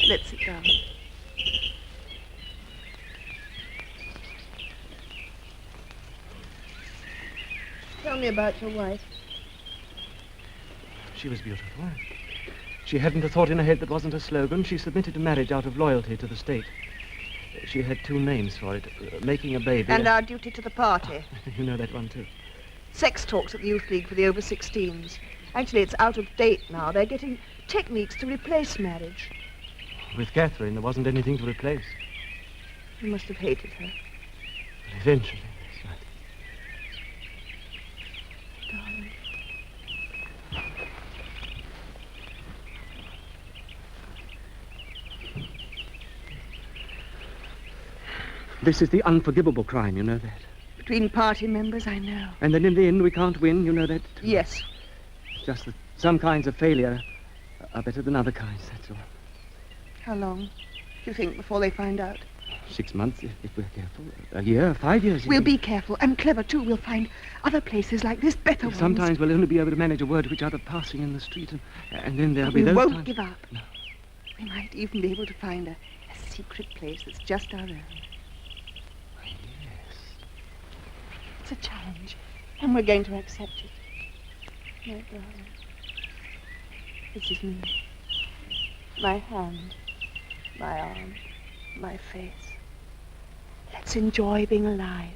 Let's sit down. Tell me about your wife. She was beautiful. She hadn't a thought in her head that wasn't a slogan. She submitted to marriage out of loyalty to the state. She had 2 names for it. Making a baby. And our duty to the party. You know that one, too. Sex talks at the Youth League for the over-16s. Actually, it's out of date now. They're getting techniques to replace marriage. With Catherine, there wasn't anything to replace. You must have hated her. But eventually, that's right. Darling. This is the unforgivable crime, you know that. Between party members, I know. And then in the end we can't win, you know that. Yes. Just that some kinds of failure are better than other kinds, that's all. How long do you think before they find out? 6 months, if we're careful. A year, 5 years. We'll be careful and clever, too. We'll find other places like this, better ones. Sometimes we'll only be able to manage a word to each other passing in the street, and then there'll be we those won't times... give up. No. We might even be able to find a secret place that's just our own. Yes. It's a challenge, and we're going to accept it. My darling, this is me. My hand, my arm, my face. Let's enjoy being alive.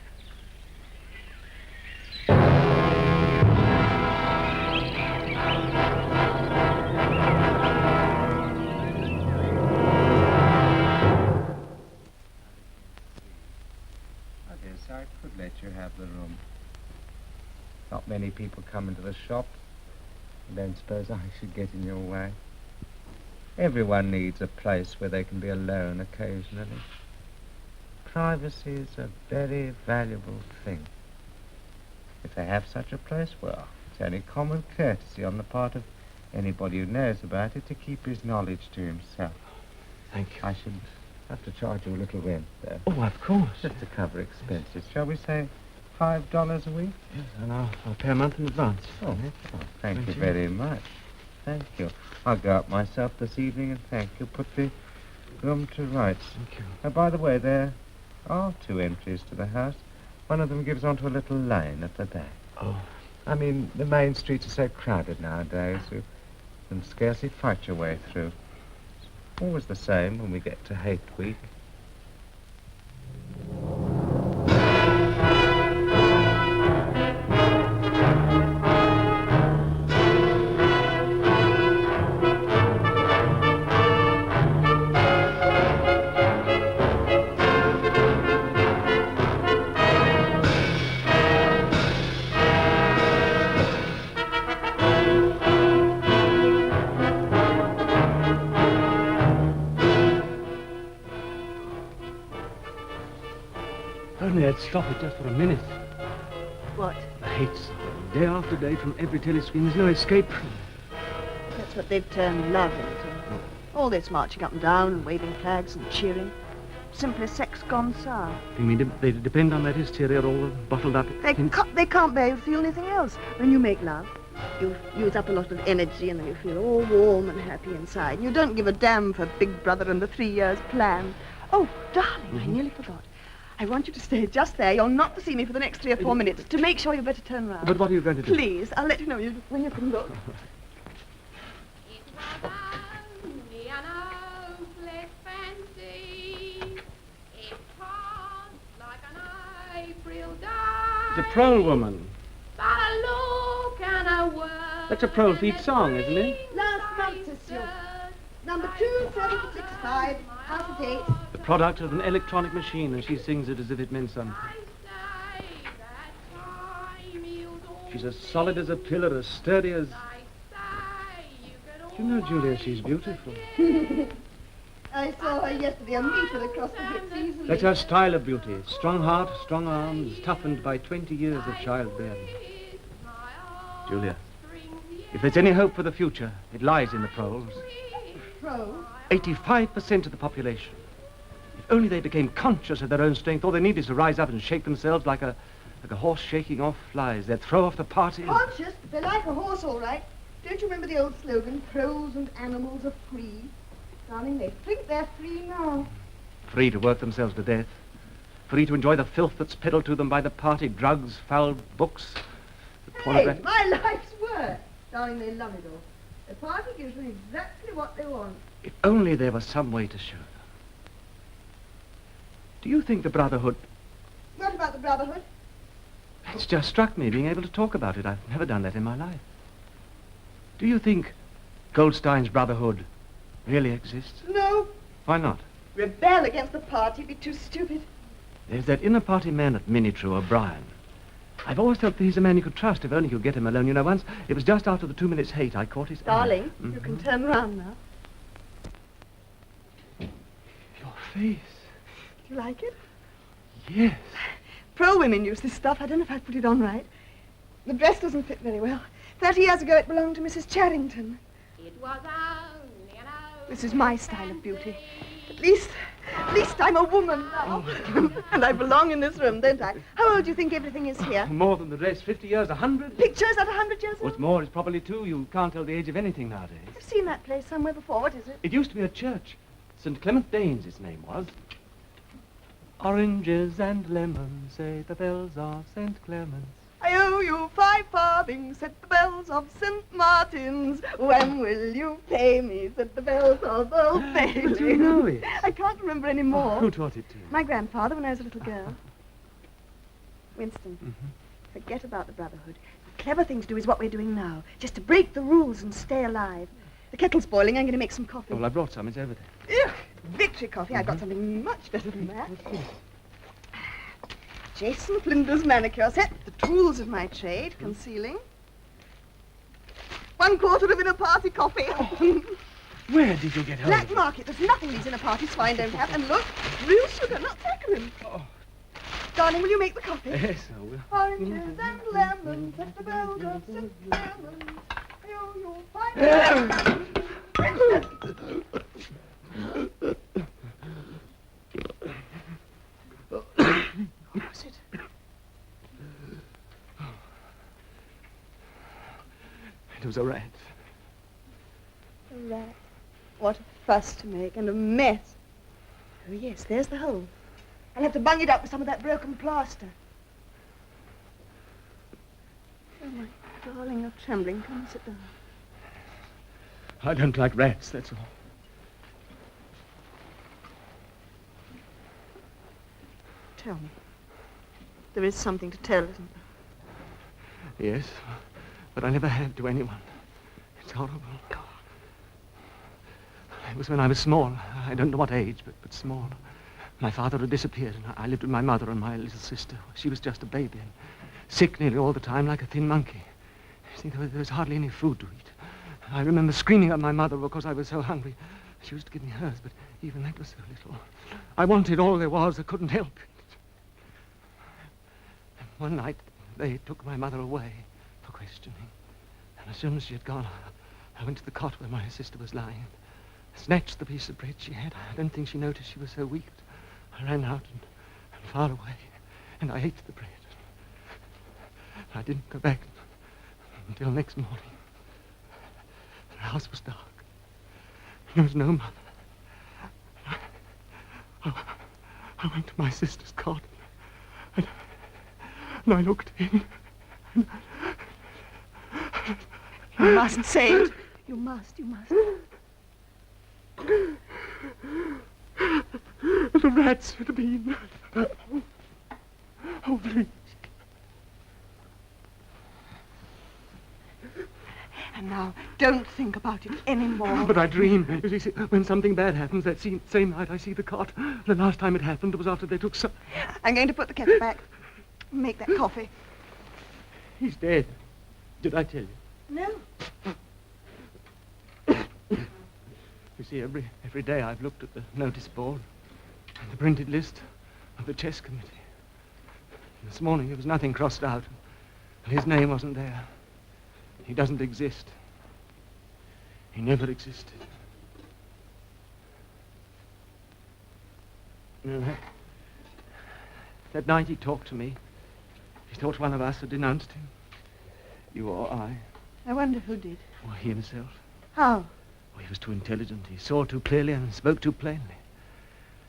I could let you have the room. Not many people come into the shop. I don't suppose I should get in your way. Everyone needs a place where they can be alone occasionally. Privacy is a very valuable thing. If they have such a place, well, it's only common courtesy on the part of anybody who knows about it to keep his knowledge to himself. Thank you. I should have to charge you a little rent, though. Oh, of course. Just to cover expenses. Shall we say $5 a week? Yes, and I'll pay a month in advance. Oh, thank you very much. Thank you. I'll go up myself this evening and thank you. Put the room to rights. Thank you. Oh, by the way, there are 2 entries to the house. One of them gives onto a little lane at the back. Oh. I mean, the main streets are so crowded nowadays, you can scarcely fight your way through. It's always the same when we get to Hate Week. Only I'd stop it just for a minute. What? The hate song, day after day from every telescreen. There's no escape from it. That's what they've turned love into. All this marching up and down and waving flags and cheering. Simply sex gone sour. You mean they depend on that hysteria all bottled up? They can't bear to feel anything else. When you make love, you use up a lot of energy and then you feel all warm and happy inside. You don't give a damn for Big Brother and the 3 years plan. Oh, darling, I nearly forgot. I want you to stay just there. You're not to see me for the next 3 or 4 minutes. To make sure you better turn round. But what are you going to do? Please, I'll let you know when you can look. It's a prole woman. That's a prole feed song, isn't it? Last month, Sister. Number 2765, out of date. The product of an electronic machine, and she sings it as if it meant something. She's as solid as a pillar, as sturdy as... You know, Julia, she's beautiful. I saw her yesterday, a meter across the hips easily. That's her style of beauty. Strong heart, strong arms, toughened by 20 years of childbearing. Julia, if there's any hope for the future, it lies in the proles. Proles? 85% of the population. If only they became conscious of their own strength, all they need is to rise up and shake themselves like a horse shaking off flies. They'd throw off the party. Conscious? They're like a horse, all right. Don't you remember the old slogan, proles and animals are free? Darling, they think they're free now. Free to work themselves to death. Free to enjoy the filth that's peddled to them by the party, drugs, foul books, the pornographic... Hey, my life's work. Darling, they love it all. The party gives them exactly what they want. If only there was some way to show them. Do you think the Brotherhood... What about the Brotherhood? It's just struck me, being able to talk about it. I've never done that in my life. Do you think Goldstein's Brotherhood really exists? No. Why not? Rebel against the party, be too stupid. There's that inner party man at Minitrue, O'Brien. I've always felt that he's a man you could trust if only you get him alone. You know, once, it was just after the 2 minutes hate, I caught his eye. Darling, you can turn round now. Your face. Do you like it? Yes. Pro-women use this stuff. I don't know if I'd put it on right. The dress doesn't fit very well. 30 years ago, it belonged to Mrs. Charrington. It was only an hour. This is my style of beauty. At least I'm a woman now. And I belong in this room, don't I? How old do you think everything is here? More than the dress. 50 years, 100. Pictures at 100 years old? What's more, it's probably 2. You can't tell the age of anything nowadays. I've seen that place somewhere before. What is it? It used to be a church. St. Clement Danes, its name was. Oranges and lemons, say the bells of St. Clement's. I owe you 5 farthings, said the bells of St. Martin's. When will you pay me, said the bells of Old Bailey. But you know it. I can't remember any more. Who taught it to you? My grandfather when I was a little girl. Winston, forget about the Brotherhood. The clever thing to do is what we're doing now. Just to break the rules and stay alive. The kettle's boiling. I'm going to make some coffee. Well, I brought some. It's over there. Ugh, victory coffee. I've got something much better than that. Jason Flinders manicure set. The tools of my trade. Concealing. 1/4 of inner party coffee. Where did you get hold of Black market. There's nothing these inner party swine don't have. And look, real sugar, not saccharin. Darling, will you make the coffee? Yes, I will. Oranges and lemons at the bells of St. Clement's. You'll find What was it? It was a rat. A rat. What a fuss to make and a mess. Oh, yes, there's the hole. I'll have to bung it up with some of that broken plaster. Oh, my darling, you're trembling. Come and sit down. I don't like rats, that's all. Tell me. There is something to tell, isn't there? Yes, but I never had to anyone. It's horrible. It was when I was small. I don't know what age, but small. My father had disappeared, and I lived with my mother and my little sister. She was just a baby, and sick nearly all the time, like a thin monkey. You see, there was hardly any food to eat. I remember screaming at my mother because I was so hungry. She used to give me hers, but even that was so little. I wanted all there was. I couldn't help it. And one night, they took my mother away for questioning. And as soon as she had gone, I went to the cot where my sister was lying. Snatched the piece of bread she had. I don't think she noticed she was so weak. I ran out and far away, and I ate the bread. I didn't go back until next morning. The house was dark. There was no mother. I went to my sister's cot, and I looked in. You mustn't say it. You must. The rats had been. Oh, please. And now, don't think about it anymore. But I dream. You see, when something bad happens, that same night I see the cot. The last time it happened was after they took some... I'm going to put the kettle back. Make that coffee. He's dead. Did I tell you? No. You see, every day I've looked at the notice board and the printed list of the chess committee. This morning there was nothing crossed out, and his name wasn't there. He doesn't exist. He never existed. You know, that night he talked to me. He thought one of us had denounced him. You or I. I wonder who did. Or he himself. How? Oh, he was too intelligent. He saw too clearly and spoke too plainly.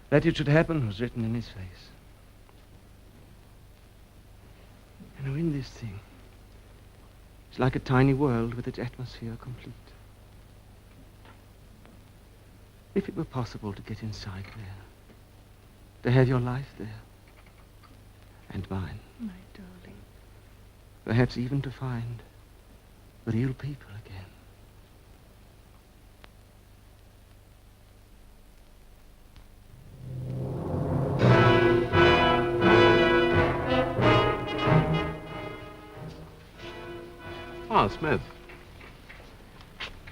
That it should happen was written in his face. You know, in this thing, it's like a tiny world with its atmosphere complete. If it were possible to get inside there, to have your life there, and mine. My darling. Perhaps even to find real people again. Ah, Smith.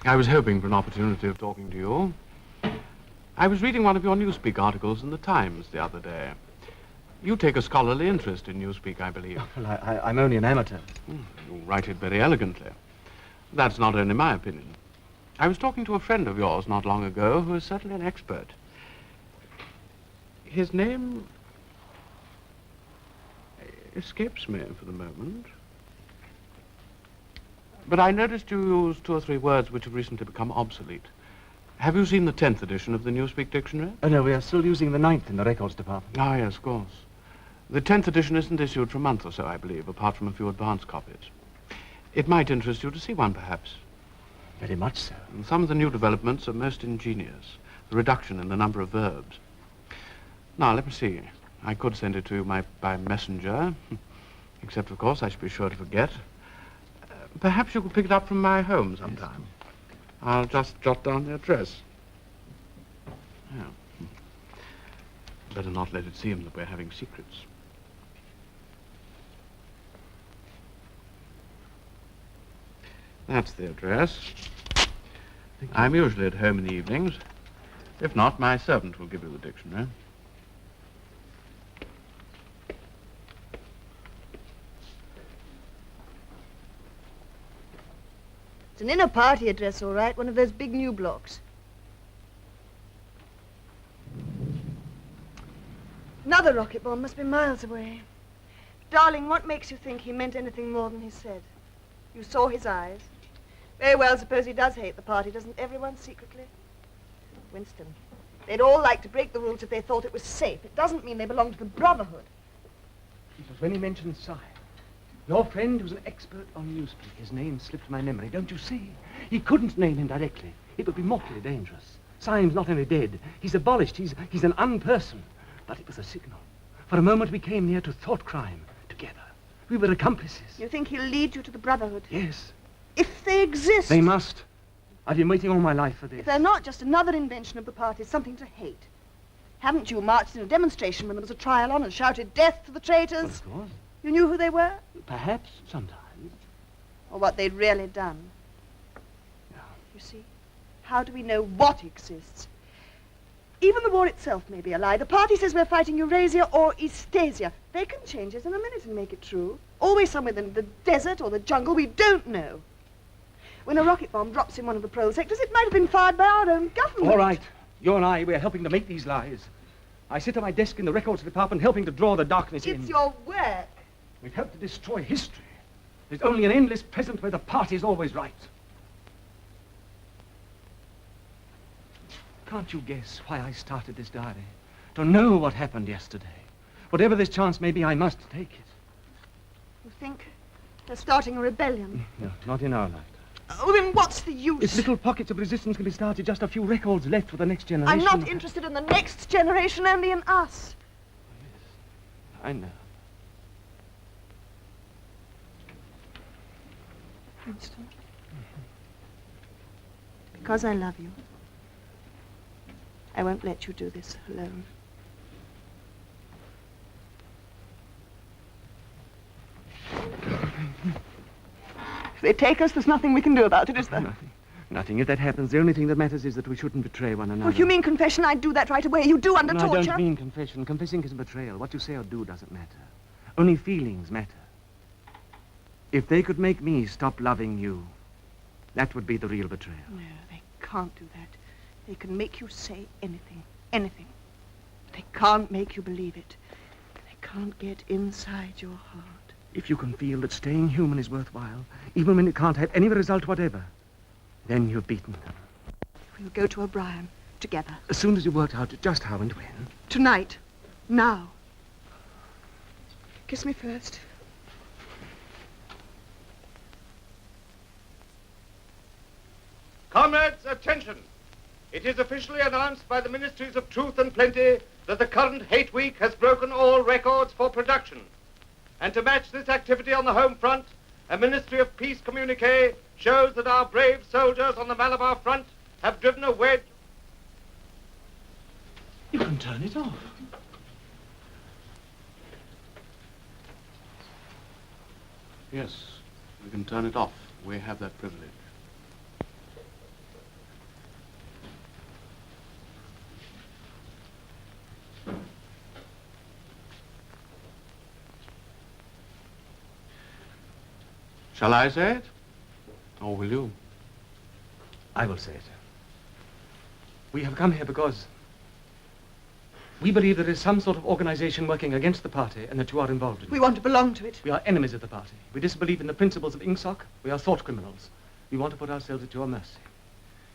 I was hoping for an opportunity of talking to you. I was reading one of your Newspeak articles in the Times the other day. You take a scholarly interest in newspeak, I believe. Well, I'm only an amateur. You write it very elegantly. That's not only my opinion. I was talking to a friend of yours not long ago who is certainly an expert. His name escapes me for the moment. But I noticed you used 2 or 3 words which have recently become obsolete. Have you seen the 10th edition of the Newspeak Dictionary? Oh, no, we are still using the 9th in the records department. Ah, yes, of course. The 10th edition isn't issued for a month or so, I believe, apart from a few advance copies. It might interest you to see one, perhaps. Very much so. And some of the new developments are most ingenious. The reduction in the number of verbs. Now, let me see. I could send it to you by messenger, except, of course, I should be sure to forget. Perhaps you could pick it up from my home sometime. I'll just jot down the address. Yeah. Better not let it seem that we're having secrets. That's the address. I'm usually at home in the evenings. If not, my servant will give you the dictionary. It's an inner party address, all right, one of those big new blocks. Another rocket bomb must be miles away. Darling, what makes you think he meant anything more than he said? You saw his eyes. Very well, suppose he does hate the party, doesn't everyone secretly? Winston, they'd all like to break the rules if they thought it was safe. It doesn't mean they belong to the Brotherhood. It was when he mentioned Sy. Your friend was an expert on newspeak. His name slipped my memory, don't you see? He couldn't name him directly. It would be mortally dangerous. Syme's not only dead, he's abolished, he's an unperson. But it was a signal. For a moment we came near to thought crime together. We were accomplices. You think he'll lead you to the Brotherhood? Yes. If they exist. They must. I've been waiting all my life for this. If they're not just another invention of the party, something to hate. Haven't you marched in a demonstration when there was a trial on and shouted death to the traitors? Well, of course. You knew who they were? Perhaps, sometimes. Or what they'd really done. Yeah. You see, how do we know what exists? Even the war itself may be a lie. The party says we're fighting Eurasia or Eastasia. They can change it in a minute and make it true. Always somewhere in the desert or the jungle, we don't know. When a rocket bomb drops in one of the prole sectors, it might have been fired by our own government. All right. You and I, we're helping to make these lies. I sit at my desk in the records department helping to draw the darkness in. It's your work. We've helped to destroy history. There's only an endless present where the party's always right. Can't you guess why I started this diary? To know what happened yesterday. Whatever this chance may be, I must take it. You think they're starting a rebellion? No, not in our lifetime. Oh, then what's the use? If little pockets of resistance can be started, just a few records left for the next generation. I'm not interested in the next generation, only in us. I know. Winston. Because I love you, I won't let you do this alone. If they take us, there's nothing we can do about it, is there? Nothing. Nothing. If that happens, the only thing that matters is that we shouldn't betray one another. Well, if you mean confession, I'd do that right away. You do under torture. I don't mean confession. Confessing isn't betrayal. What you say or do doesn't matter. Only feelings matter. If they could make me stop loving you, that would be the real betrayal. No, they can't do that. They can make you say anything. Anything. But they can't make you believe it. They can't get inside your heart. If you can feel that staying human is worthwhile, even when it can't have any result whatever, then you've beaten them. We'll go to O'Brien together. As soon as you've worked out just how and when. Tonight. Now. Kiss me first. Comrades, attention! It is officially announced by the Ministries of Truth and Plenty that the current hate week has broken all records for production. And to match this activity on the home front, a Ministry of Peace communique shows that our brave soldiers on the Malabar front have driven a wedge. You can turn it off. Yes, we can turn it off. We have that privilege. Shall I say it? Or will you? I will say it. We have come here because we believe there is some sort of organization working against the party and that you are involved in it. We want to belong to it. We are enemies of the party. We disbelieve in the principles of INGSOC. We are thought criminals. We want to put ourselves at your mercy.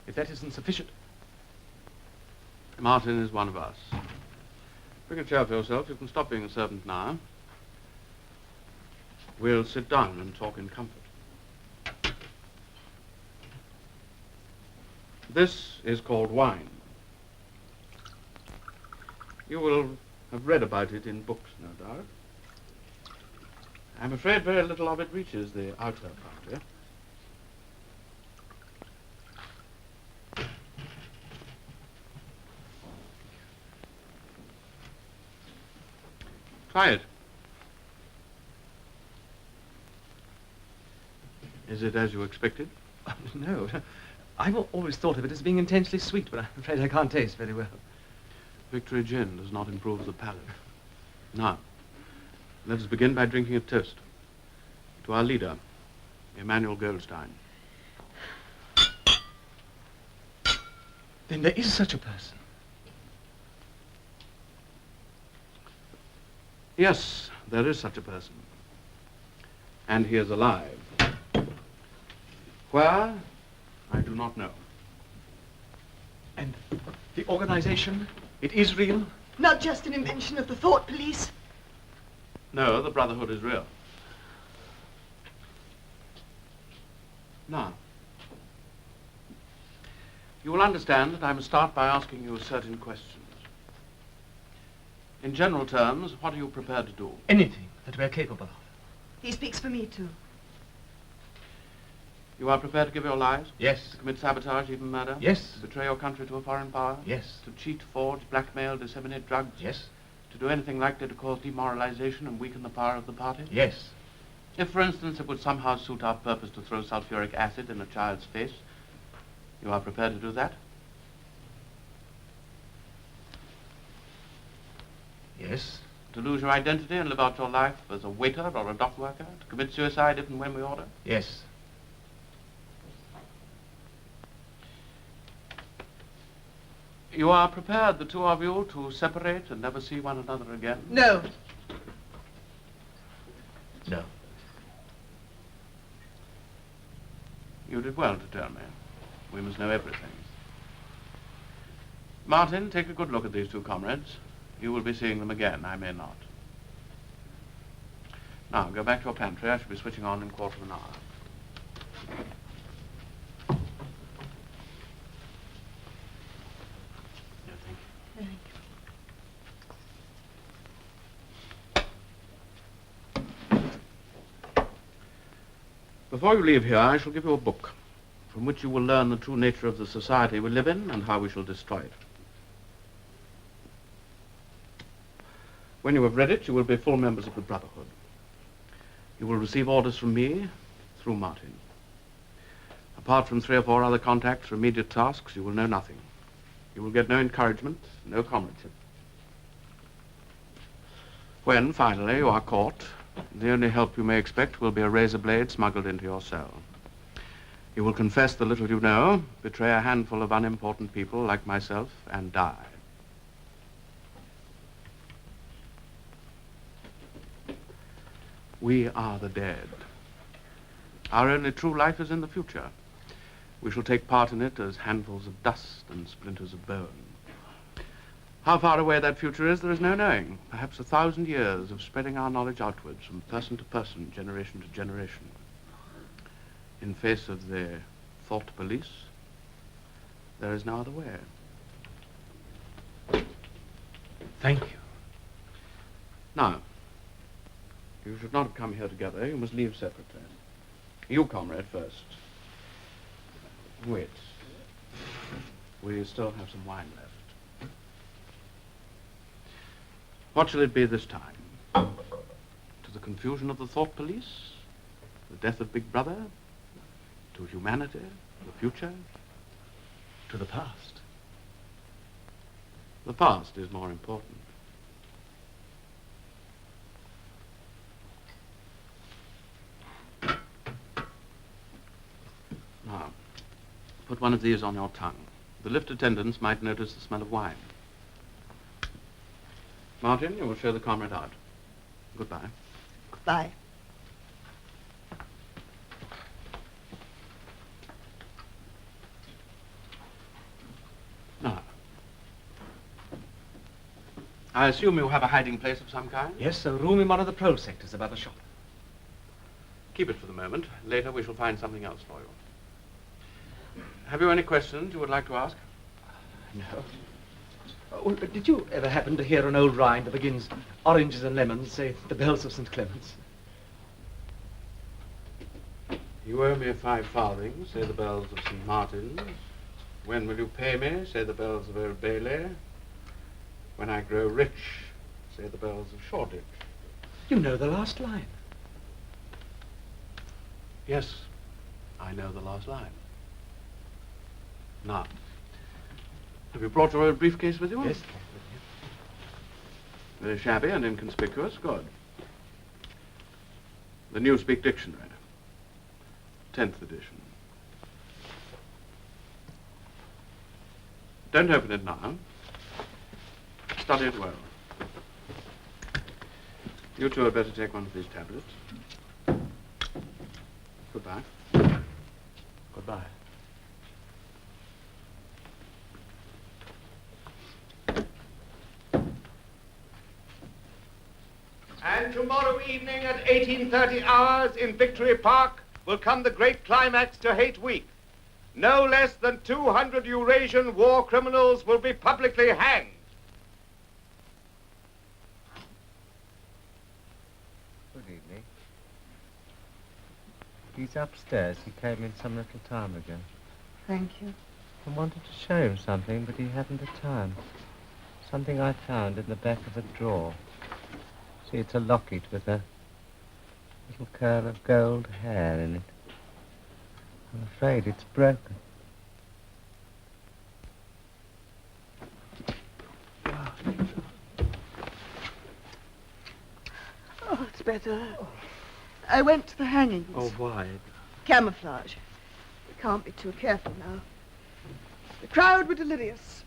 If that isn't sufficient... Martin is one of us. Bring a chair for yourself. You can stop being a servant now. We'll sit down and talk in comfort. This is called wine. You will have read about it in books, no doubt. I'm afraid very little of it reaches the outer party. Try it. Is it as you expected? No. I've always thought of it as being intensely sweet, but I'm afraid I can't taste very well. Victory gin does not improve the palate. Now, let us begin by drinking a toast to our leader, Emmanuel Goldstein. Then there is such a person. Yes, there is such a person. And he is alive. Where? I do not know. And the organization, it is real? Not just an invention of the thought police. No, the Brotherhood is real. Now, you will understand that I must start by asking you certain questions. In general terms, what are you prepared to do? Anything that we're capable of. He speaks for me, too. You are prepared to give your lives? Yes. To commit sabotage, even murder? Yes. To betray your country to a foreign power? Yes. To cheat, forge, blackmail, disseminate drugs? Yes. To do anything likely to cause demoralization and weaken the power of the party? Yes. If, for instance, it would somehow suit our purpose to throw sulfuric acid in a child's face, you are prepared to do that? Yes. To lose your identity and live out your life as a waiter or a dock worker? To commit suicide if and when we order? Yes. You are prepared, the two of you, to separate and never see one another again? No. No. You did well to tell me. We must know everything. Martin, take a good look at these two comrades. You will be seeing them again, I may not. Now, go back to your pantry. I shall be switching on in a quarter of an hour. Before you leave here, I shall give you a book from which you will learn the true nature of the society we live in and how we shall destroy it. When you have read it, you will be full members of the Brotherhood. You will receive orders from me through Martin. Apart from 3 or 4 other contacts for immediate tasks, you will know nothing. You will get no encouragement, no comradeship. When, finally, you are caught, the only help you may expect will be a razor blade smuggled into your cell. You will confess the little you know, betray a handful of unimportant people like myself, and die. We are the dead. Our only true life is in the future. We shall take part in it as handfuls of dust and splinters of bone. How far away that future is, there is no knowing. Perhaps 1,000 years of spreading our knowledge outwards from person to person, generation to generation. In face of the thought police, there is no other way. Thank you. Now, you should not have come here together. You must leave separately. You, comrade, first. Wait. We still have some wine left. What shall it be this time? To the confusion of the thought police? The death of Big Brother? To humanity? The future? To the past. The past is more important. put one of these on your tongue. The lift attendants might notice the smell of wine. Martin, you will show the comrade out. Goodbye. Goodbye. Now, I assume you have a hiding place of some kind? Yes, a room in one of the prole sectors above the shop. Keep it for the moment. Later we shall find something else for you. Have you any questions you would like to ask? No. Oh, did you ever happen to hear an old rhyme that begins, oranges and lemons, say, the bells of St. Clement's? You owe me 5 farthings, say the bells of St. Martin's. When will you pay me, say the bells of Old Bailey. When I grow rich, say the bells of Shoreditch. You know the last line. Yes, I know the last line. Now, have you brought your old briefcase with you? Yes. Very shabby and inconspicuous. Good. The Newspeak Dictionary, 10th edition. Don't open it now. Study it well. You two had better take one of these tablets. Goodbye. Goodbye. And tomorrow evening at 18:30 hours in Victory Park will come the great climax to Hate Week. No less than 200 Eurasian war criminals will be publicly hanged. Good evening. He's upstairs. He came in some little time ago. Thank you. I wanted to show him something, but he hadn't the time. Something I found in the back of a drawer. See, it's a locket with a little curl of gold hair in it. I'm afraid it's broken. Oh, it's better. I went to the hangings. Oh, why? Camouflage. We can't be too careful now. The crowd were delirious.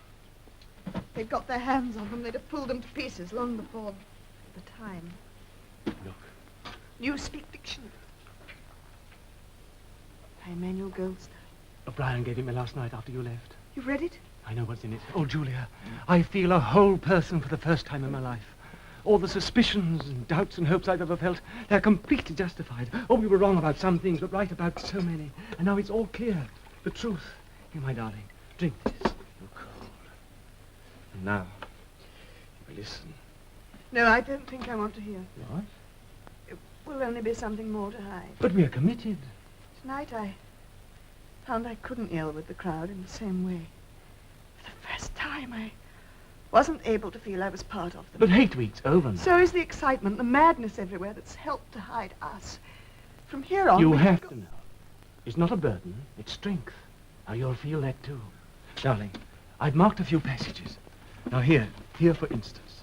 They'd got their hands on them. They'd have pulled them to pieces long before the time. Look. Newspeak Dictionary. By Emmanuel Goldstein. O'Brien gave it me last night after you left. You've read it? I know what's in it. Oh, Julia, I feel a whole person for the first time in my life. All the suspicions and doubts and hopes I've ever felt, they're completely justified. Oh, we were wrong about some things, but right about so many. And now it's all clear. The truth. Here, my darling, drink this. You're cold. And now, you listen. No, I don't think I want to hear. What? It will only be something more to hide. But we're committed. Tonight I found I couldn't yell with the crowd in the same way. For the first time, I wasn't able to feel I was part of them. But Hate Week's over now. So is the excitement, the madness everywhere that's helped to hide us. From here on, You have to know. It's not a burden, it's strength. Now you'll feel that too. Darling, I've marked a few passages. Now here for instance.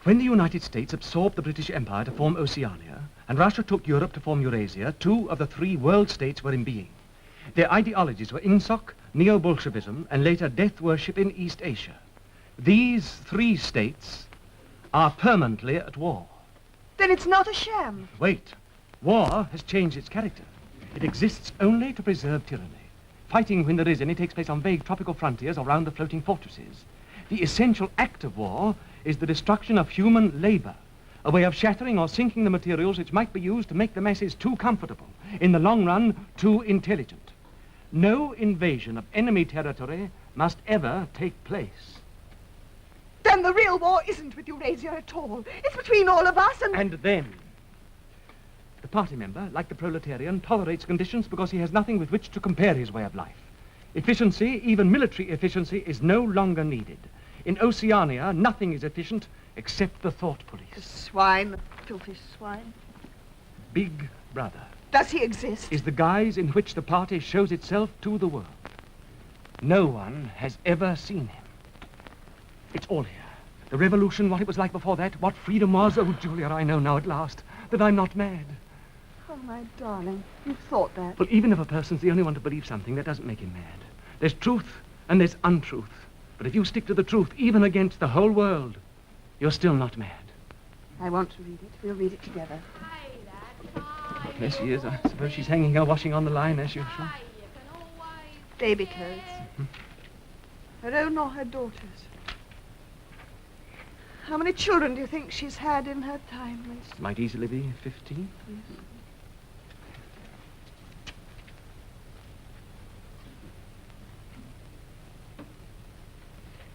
When the United States absorbed the British Empire to form Oceania, and Russia took Europe to form Eurasia, 2 of the 3 world states were in being. Their ideologies were INSOC, Neo-Bolshevism, and later death worship in East Asia. These 3 states are permanently at war. Then it's not a sham. Wait. War has changed its character. It exists only to preserve tyranny. Fighting, when there is any, takes place on vague tropical frontiers or round the floating fortresses. The essential act of war is the destruction of human labor, a way of shattering or sinking the materials which might be used to make the masses too comfortable, in the long run, too intelligent. No invasion of enemy territory must ever take place. Then the real war isn't with Eurasia at all. It's between all of us and... And then, the party member, like the proletarian, tolerates conditions because he has nothing with which to compare his way of life. Efficiency, even military efficiency, is no longer needed. In Oceania, nothing is efficient except the thought police. The swine, the filthy swine. Big Brother Does he exist? is the guise in which the party shows itself to the world. No one has ever seen him. It's all here. The revolution, what it was like before that, what freedom was. Oh, Julia, I know now at last that I'm not mad. Oh, my darling, you've thought that. Well, even if a person's the only one to believe something, that doesn't make him mad. There's truth and there's untruth. But if you stick to the truth, even against the whole world, you're still not mad. I want to read it. We'll read it together. There she is. I suppose she's hanging her washing on the line as usual. Baby clothes. Her own or her daughter's. How many children do you think she's had in her time, Winston? Might easily be 15.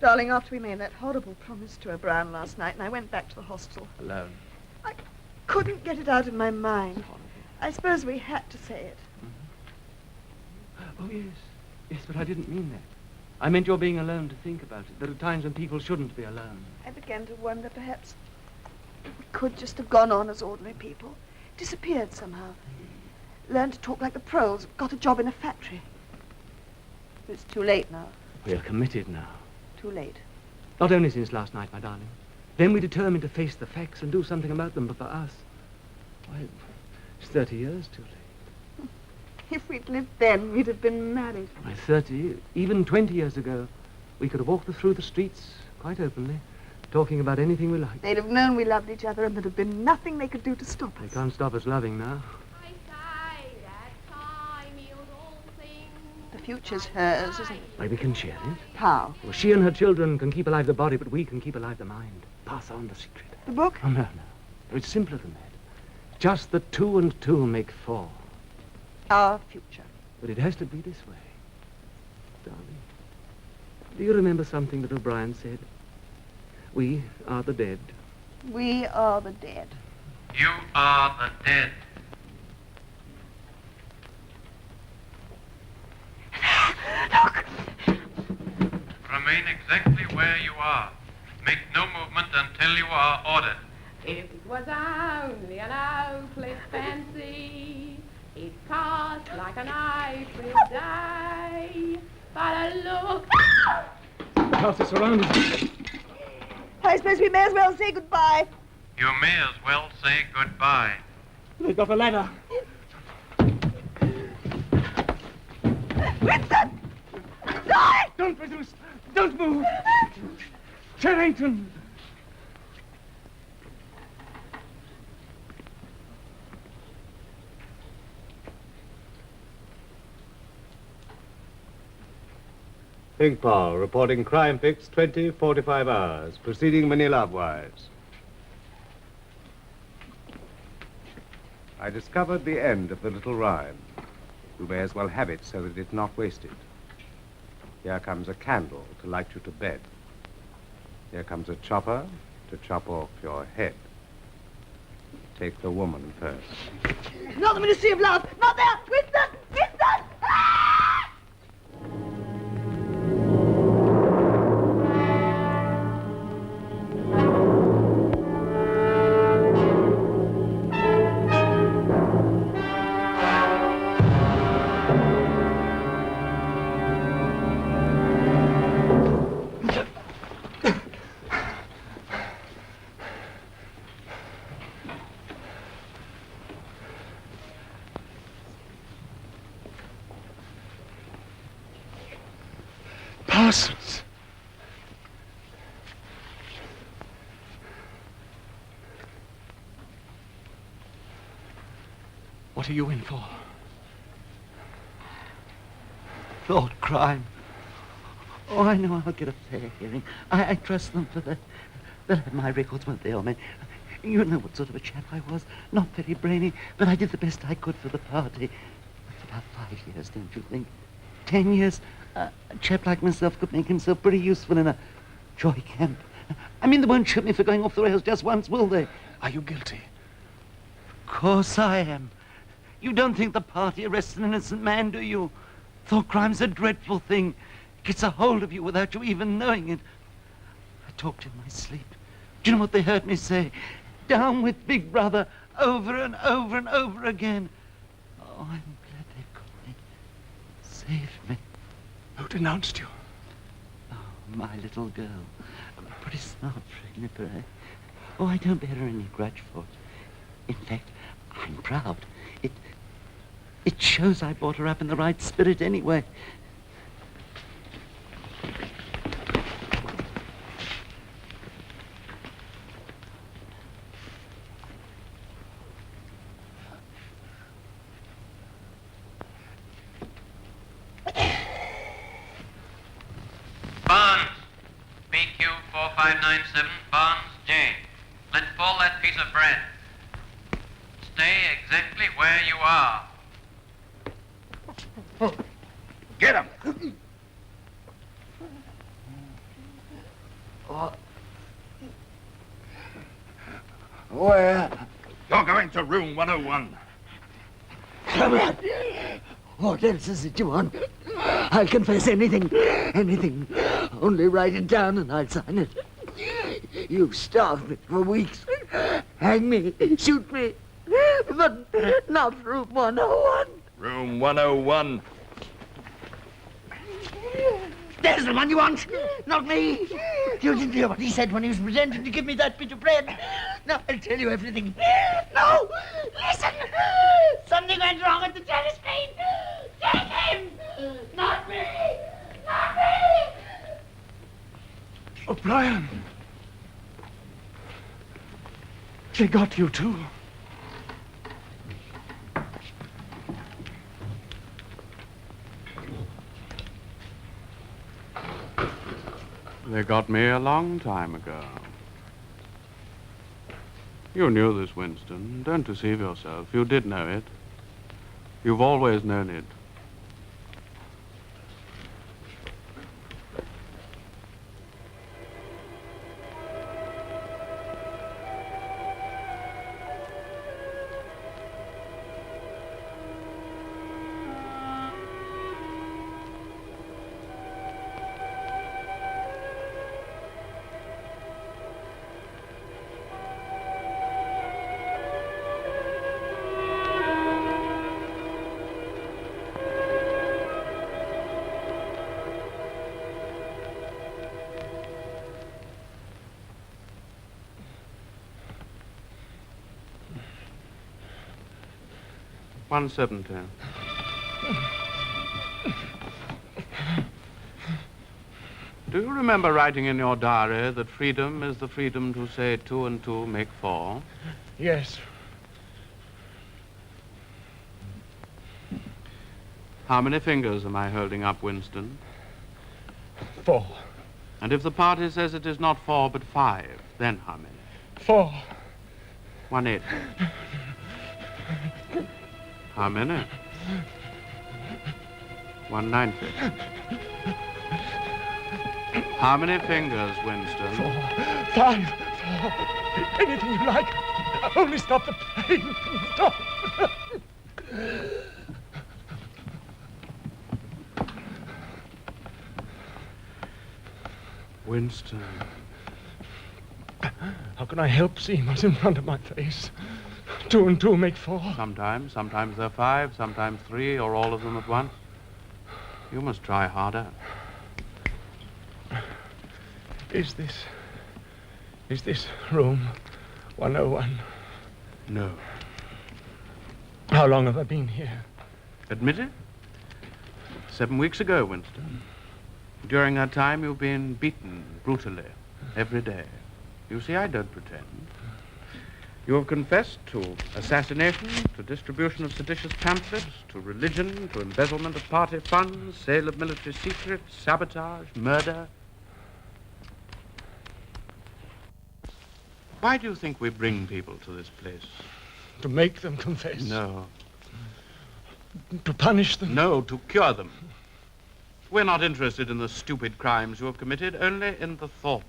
Darling, after we made that horrible promise to O'Brien last night, and I went back to the hostel, Alone. couldn't get it out of my mind. I suppose we had to say it. Oh, yes. Yes, but I didn't mean that. I meant your being alone to think about it. There are times when people shouldn't be alone. I began to wonder perhaps we could just have gone on as ordinary people, disappeared somehow, learned to talk like the pros, got a job in a factory. But it's too late now. We're committed now. Too late. Not only since last night, my darling. Then we determined to face the facts and do something about them, but for us, why, it's 30 years too late. If we'd lived then, we'd have been married. Why, 30, even 20 years ago, we could have walked through the streets quite openly, talking about anything we liked. They'd have known we loved each other, and there'd have been nothing they could do to stop They us. can't stop us loving now. The future's hers, isn't it? Why, we can share it. How? Well, she and her children can keep alive the body, but we can keep alive the mind. Pass on the secret. The book? Oh, no. It's simpler than that. Just that 2 and 2 make 4. Our future. But it has to be this way. Darling, do you remember something that O'Brien said? We are the dead. We are the dead. You are the dead. Look! Remain exactly where you are. Make no movement until you are ordered. If it was only an hopeless fancy, it passed like an April day. But a look... The house is surrounded. I suppose we may as well say goodbye. You may as well say goodbye. They've got a ladder. Winston! Die! Don't reduce! Don't move! Charrington! Pink Paul, reporting crime fix 20:45 hours, proceeding Manila-wise. I discovered the end of the little rhyme. You may as well have it so that it's not wasted. Here comes a candle to light you to bed. Here comes a chopper to chop off your head. Take the woman first. Not the Ministry of Love! Not there! Winston! Winston! Ah! Parsons! What are you in for? Lord Crime. Oh, I know I'll get a fair hearing. I trust them for that. They'll have my records, won't they, old man? You know what sort of a chap I was. Not very brainy, but I did the best I could for the party. For about 5 years, don't you think? 10 years. A chap like myself could make himself pretty useful in a joy camp. I mean, they won't shoot me for going off the rails just once, will they? Are you guilty? Of course I am. You don't think the party arrests an innocent man, do you? Thought crime's a dreadful thing. It gets a hold of you without you even knowing it. I talked in my sleep. Do you know what they heard me say? Down with Big Brother, over and over and over again. Oh, I'm glad they got me. Saved me. Who denounced you? Oh, my little girl. Pretty smart for a nipper, eh? Oh, I don't bear her any grudge for it. In fact, I'm proud. It shows I brought her up in the right spirit anyway. Barnes, BQ 4597, Barnes J. Let fall that piece of bread. Stay exactly where you are. Get him! Where? You're going to room 101. Come on. What else is it you want? I'll confess anything. Anything. Only write it down and I'll sign it. You've starved me for weeks. Hang me. Shoot me. But not room 101. Room 101. There's the one you want, not me. You didn't hear what he said when he was pretending to give me that bit of bread. Now I'll tell you everything. No! Listen! Something went wrong at the telescreen. Take him! Not me! Not me! O'Brien. They got you too. They got me a long time ago. You knew this, Winston. Don't deceive yourself. You did know it. You've always known it. $1.70. Do you remember writing in your diary that freedom is the freedom to say 2 and 2 make 4? Yes. How many fingers am I holding up, Winston? 4. And if the party says it is not 4 but 5, then how many? 4. 1/8. How many? 1/90. How many fingers, Winston? 4, 5, 4. Anything you like. Only stop the pain. Stop. Winston. How can I help seeing what's in front of my face? 2 and 2 make 4. Sometimes they're 5, sometimes 3, or all of them at once. You must try harder. Is this room 101? No. How long have I been here? Admit it? 7 weeks ago, Winston. During that time, you've been beaten brutally every day. You see, I don't pretend. You have confessed to assassination, to distribution of seditious pamphlets, to religion, to embezzlement of party funds, sale of military secrets, sabotage, murder. Why do you think we bring people to this place? To make them confess? No. To punish them? No, to cure them. We're not interested in the stupid crimes you have committed, only in the thought.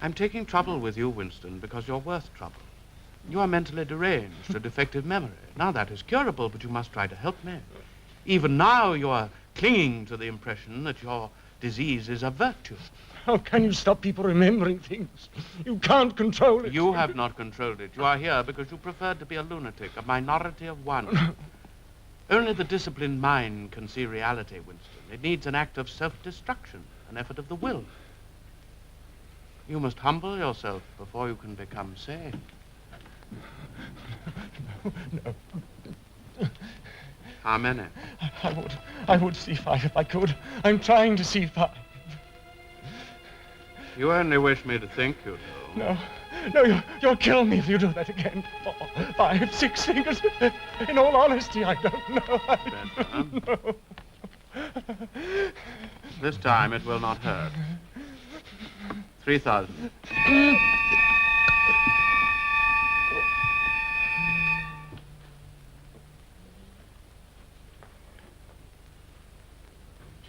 I'm taking trouble with you, Winston, because you're worth trouble. You are mentally deranged, a defective memory. Now, that is curable, but you must try to help me. Even now, you are clinging to the impression that your disease is a virtue. How can you stop people remembering things? You can't control it. You have not controlled it. You are here because you preferred to be a lunatic, a minority of one. Only the disciplined mind can see reality, Winston. It needs an act of self-destruction, an effort of the will. You must humble yourself before you can become sane. No. How many? I would see 5 if I could. I'm trying to see 5. You only wish me to think you do. No, you'll kill me if you do that again. 4, 5, 6 fingers. In all honesty, I don't know. I don't know. This time it will not hurt. 3,000.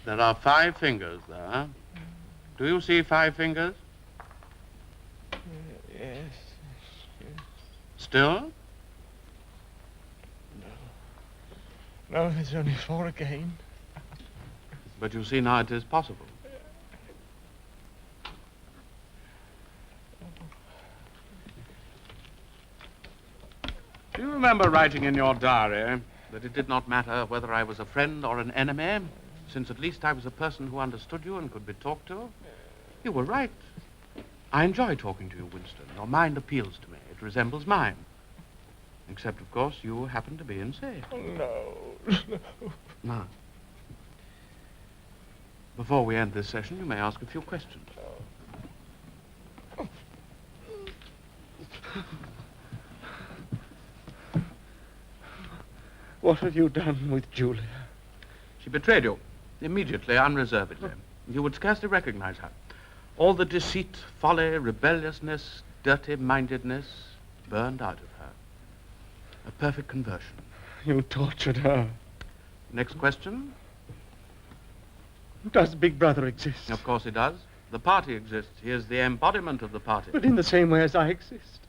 There are 5 fingers there. Do you see 5 fingers? Yes. Still? No, there's only 4 again. But you see now it is possible. Do you remember writing in your diary that it did not matter whether I was a friend or an enemy, since at least I was a person who understood you and could be talked to? You were right. I enjoy talking to you, Winston. Your mind appeals to me. It resembles mine. Except, of course, you happen to be insane. No. Now, before we end this session, you may ask a few questions. What have you done with Julia? She betrayed you, immediately, unreservedly. You would scarcely recognize her. All the deceit, folly, rebelliousness, dirty-mindedness burned out of her. A perfect conversion. You tortured her. Next question? Does Big Brother exist? Of course he does. The party exists. He is the embodiment of the party. But in the same way as I exist.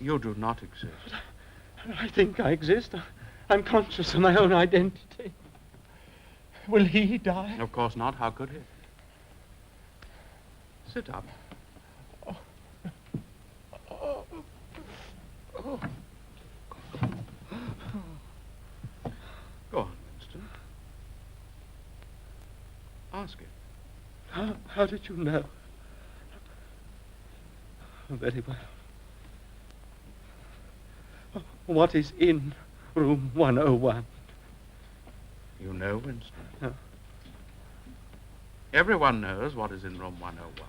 You do not exist. I think I exist. I'm conscious of my own identity. Will he die? Of course not. How could he? Sit up. Go on, Winston. Ask it. How did you know? Very well. What is in room 101? You know, Winston. No. Everyone knows what is in room 101.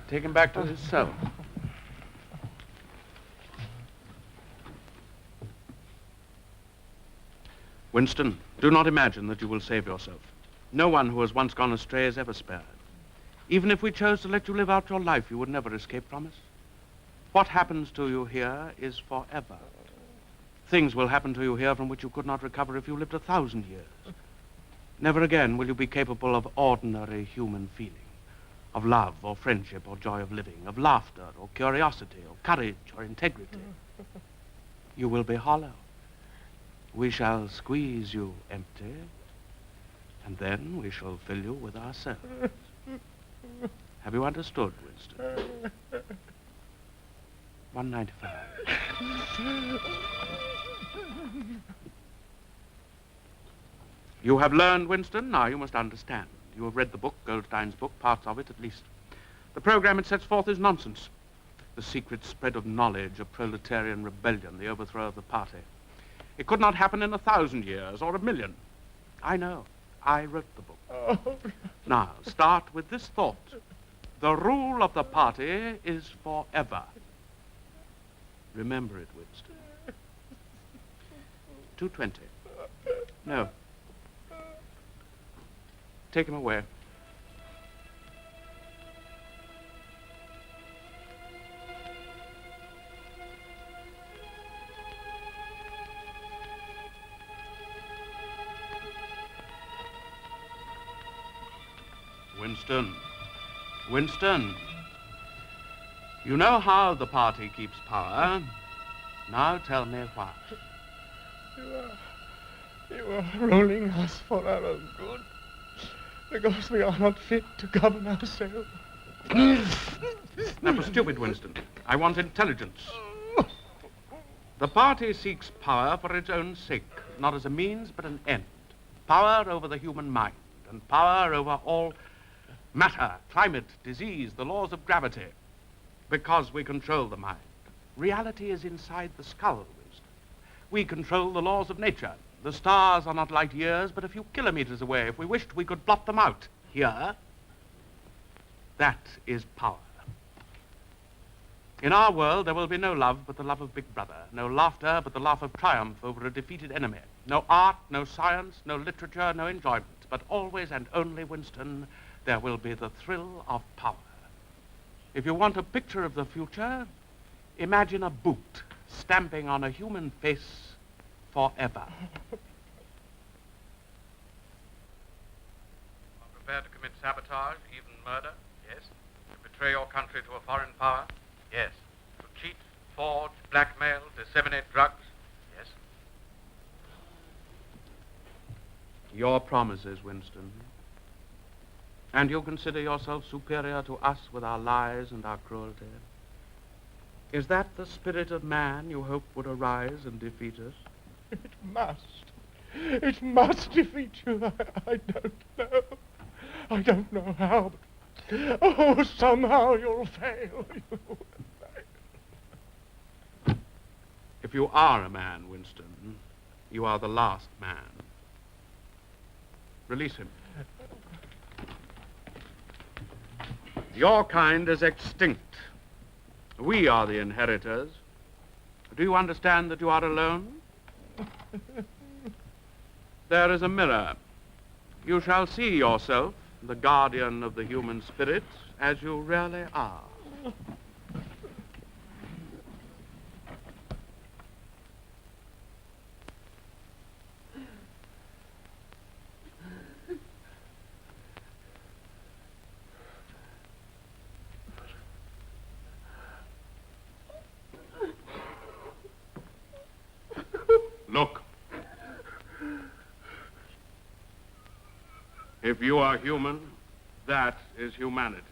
Take him back to his cell. Winston, do not imagine that you will save yourself. No one who has once gone astray is ever spared. Even if we chose to let you live out your life, you would never escape from us. What happens to you here is forever. Things will happen to you here from which you could not recover if you lived 1,000 years. Never again will you be capable of ordinary human feeling, of love or friendship or joy of living, of laughter or curiosity or courage or integrity. You will be hollow. We shall squeeze you empty, and then we shall fill you with ourselves. Have you understood, Winston? 195. You have learned, Winston. Now you must understand. You have read the book, Goldstein's book, parts of it at least. The program it sets forth is nonsense. The secret spread of knowledge, a proletarian rebellion, the overthrow of the party. It could not happen in 1,000 years or 1,000,000. I know. I wrote the book. Now, start with this thought. The rule of the party is forever. Remember it, Winston. 220. No. Take him away. Winston. Winston. You know how the party keeps power. Now tell me why. You are ruling us for our own good, because we are not fit to govern ourselves. That was stupid, Winston. I want intelligence. The party seeks power for its own sake, not as a means, but an end. Power over the human mind, and power over all Matter, climate, disease, the laws of gravity. Because we control the mind. Reality is inside the skull, Winston. We control the laws of nature. The stars are not light years, but a few kilometers away. If we wished, we could blot them out. Here, that is power. In our world, there will be no love but the love of Big Brother, no laughter but the laugh of triumph over a defeated enemy, no art, no science, no literature, no enjoyment, but always and only, Winston, there will be the thrill of power. If you want a picture of the future, imagine a boot stamping on a human face forever. Prepared to commit sabotage, even murder? Yes. To betray your country to a foreign power? Yes. To cheat, forge, blackmail, disseminate drugs? Yes. Your promises, Winston. And you consider yourself superior to us with our lies and our cruelty? Is that the spirit of man you hope would arise and defeat us? It must. It must defeat you. I don't know. I don't know how, but oh, somehow you'll fail. If you are a man, Winston, you are the last man. Release him. Your kind is extinct. We are the inheritors. Do you understand that you are alone? There is a mirror. You shall see yourself, the guardian of the human spirit, as you really are. Look. If you are human, that is humanity.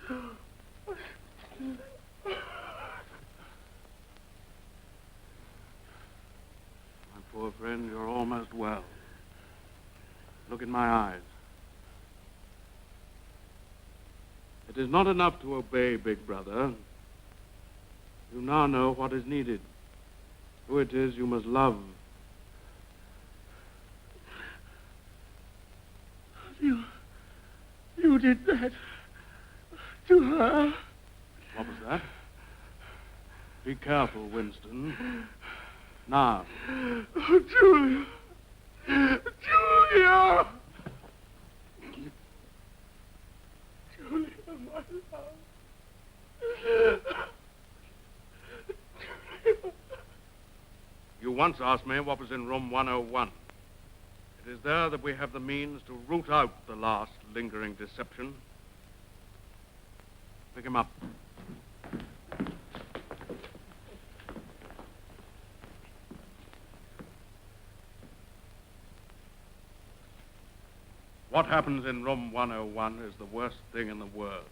My poor friend, you're almost well. Look in my eyes. It is not enough to obey Big Brother. You now know what is needed. Who it is you must love. You did that to her. What was that? Be careful, Winston. Now. Oh, Julia. Julia! Julia, my love. You once asked me what was in room 101. It is there that we have the means to root out the last lingering deception. Pick him up. What happens in room 101 is the worst thing in the world.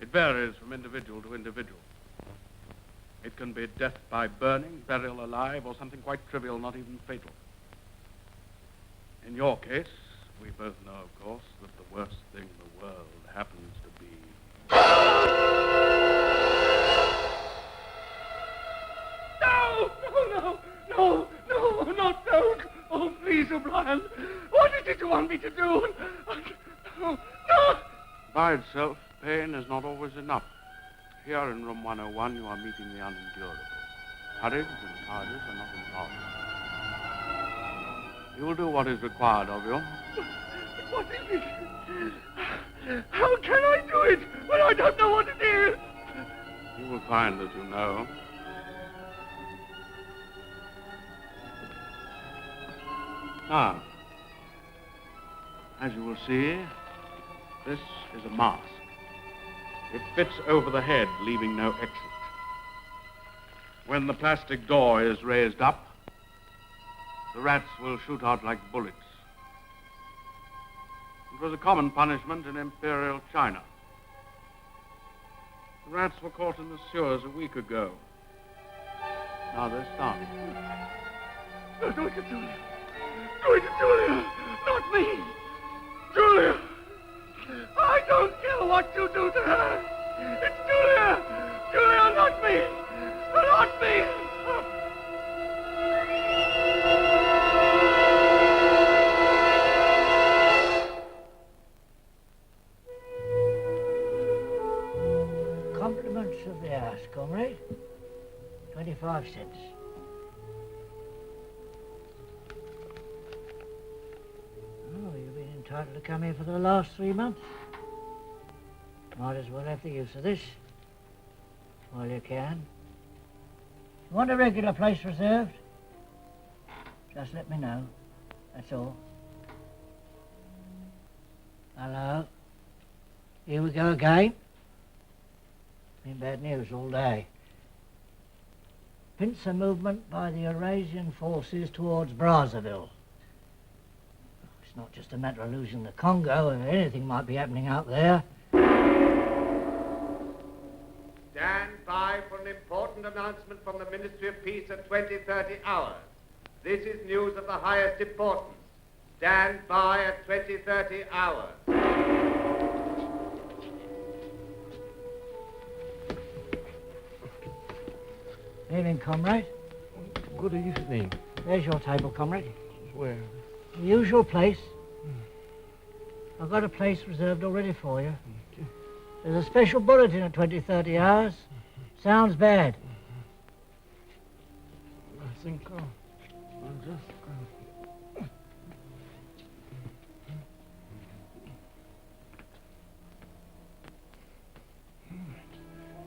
It varies from individual to individual. It can be death by burning, burial alive, or something quite trivial, not even fatal. In your case, we both know, of course, that the worst thing in the world happens to be... No, not don't. Oh, please, O'Brien. What is it you want me to do? No. By itself, pain is not always enough. Here in room 101, you are meeting the unendurable. Courage and cowardice are not involved. You will do what is required of you. What is it? How can I do it when I don't know what it is? You will find that you know. Now, as you will see, this is a mask. It fits over the head, leaving no exit. When the plastic door is raised up, the rats will shoot out like bullets. It was a common punishment in Imperial China. The rats were caught in the sewers a week ago. Now they're starving. No, do it to Julia. Do it to Julia, not me. of the house, comrade. 25 cents. Oh, you've been entitled to come here for the last 3 months. Might as well have the use of this while you can. You want a regular place reserved? Just let me know. That's all. Hello? Here we go again. Been bad news all day. Pincer movement by the Eurasian forces towards Brazzaville. It's not just a matter of losing the Congo, and anything might be happening out there. Stand by for an important announcement from the Ministry of Peace at 20:30 hours. This is news of the highest importance. Stand by at 20:30 hours. Evening, comrade. Good evening. There's your table, comrade. Where? The usual place. I've got a place reserved already for you. There's a special bulletin at 20:30 hours. Sounds bad. I think I'll just go.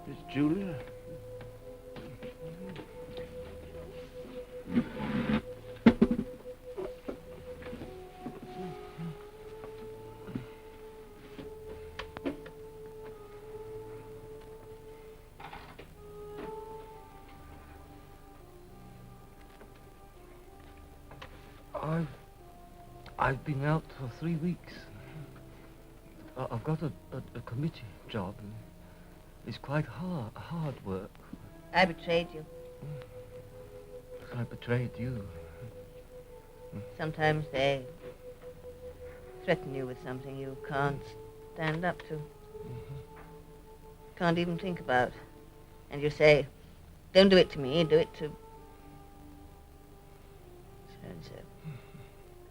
It's Julia. I've been out for 3 weeks. I've got a committee job. It's quite hard work. I betrayed you. I betrayed you. Sometimes they threaten you with something you can't stand up to. Can't even think about. And you say, don't do it to me, do it to so-and-so.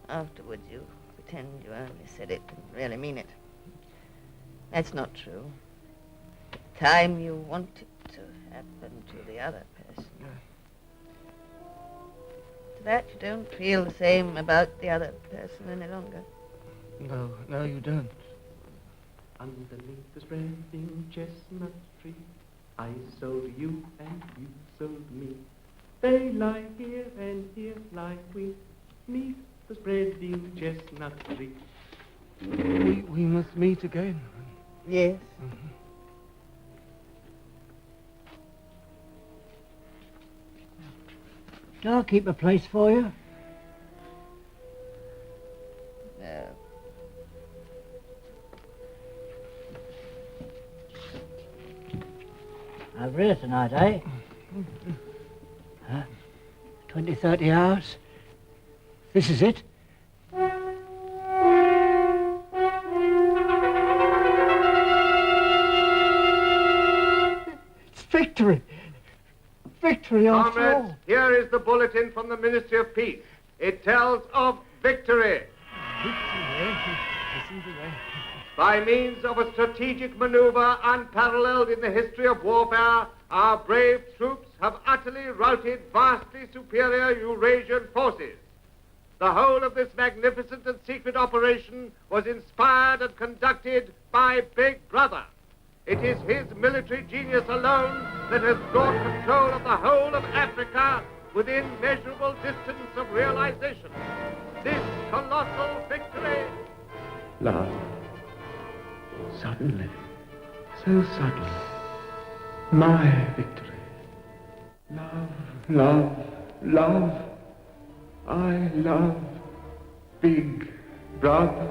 Afterwards you pretend you only said it and really mean it. That's not true. The time you want it to happen to the other person. To that you don't feel the same about the other person any longer. No, you don't. Underneath the spreading chestnut tree, I sold you and you sold me. They lie here and here lie we, 'neath the spreading chestnut tree. We must meet again. Yes. Shall I keep a place for you? No. Over here tonight, eh? 20-30 hours. This is it. It's victory. Victory after all. Comrades, here is the bulletin from the Ministry of Peace. It tells of victory. By means of a strategic maneuver unparalleled in the history of warfare, our brave troops have utterly routed vastly superior Eurasian forces. The whole of this magnificent and secret operation was inspired and conducted by Big Brother. It is his military genius alone that has brought control of the whole of Africa within measurable distance of realization. This colossal victory... Love. Suddenly. So suddenly. My victory. Love, love, love. I love Big Brother.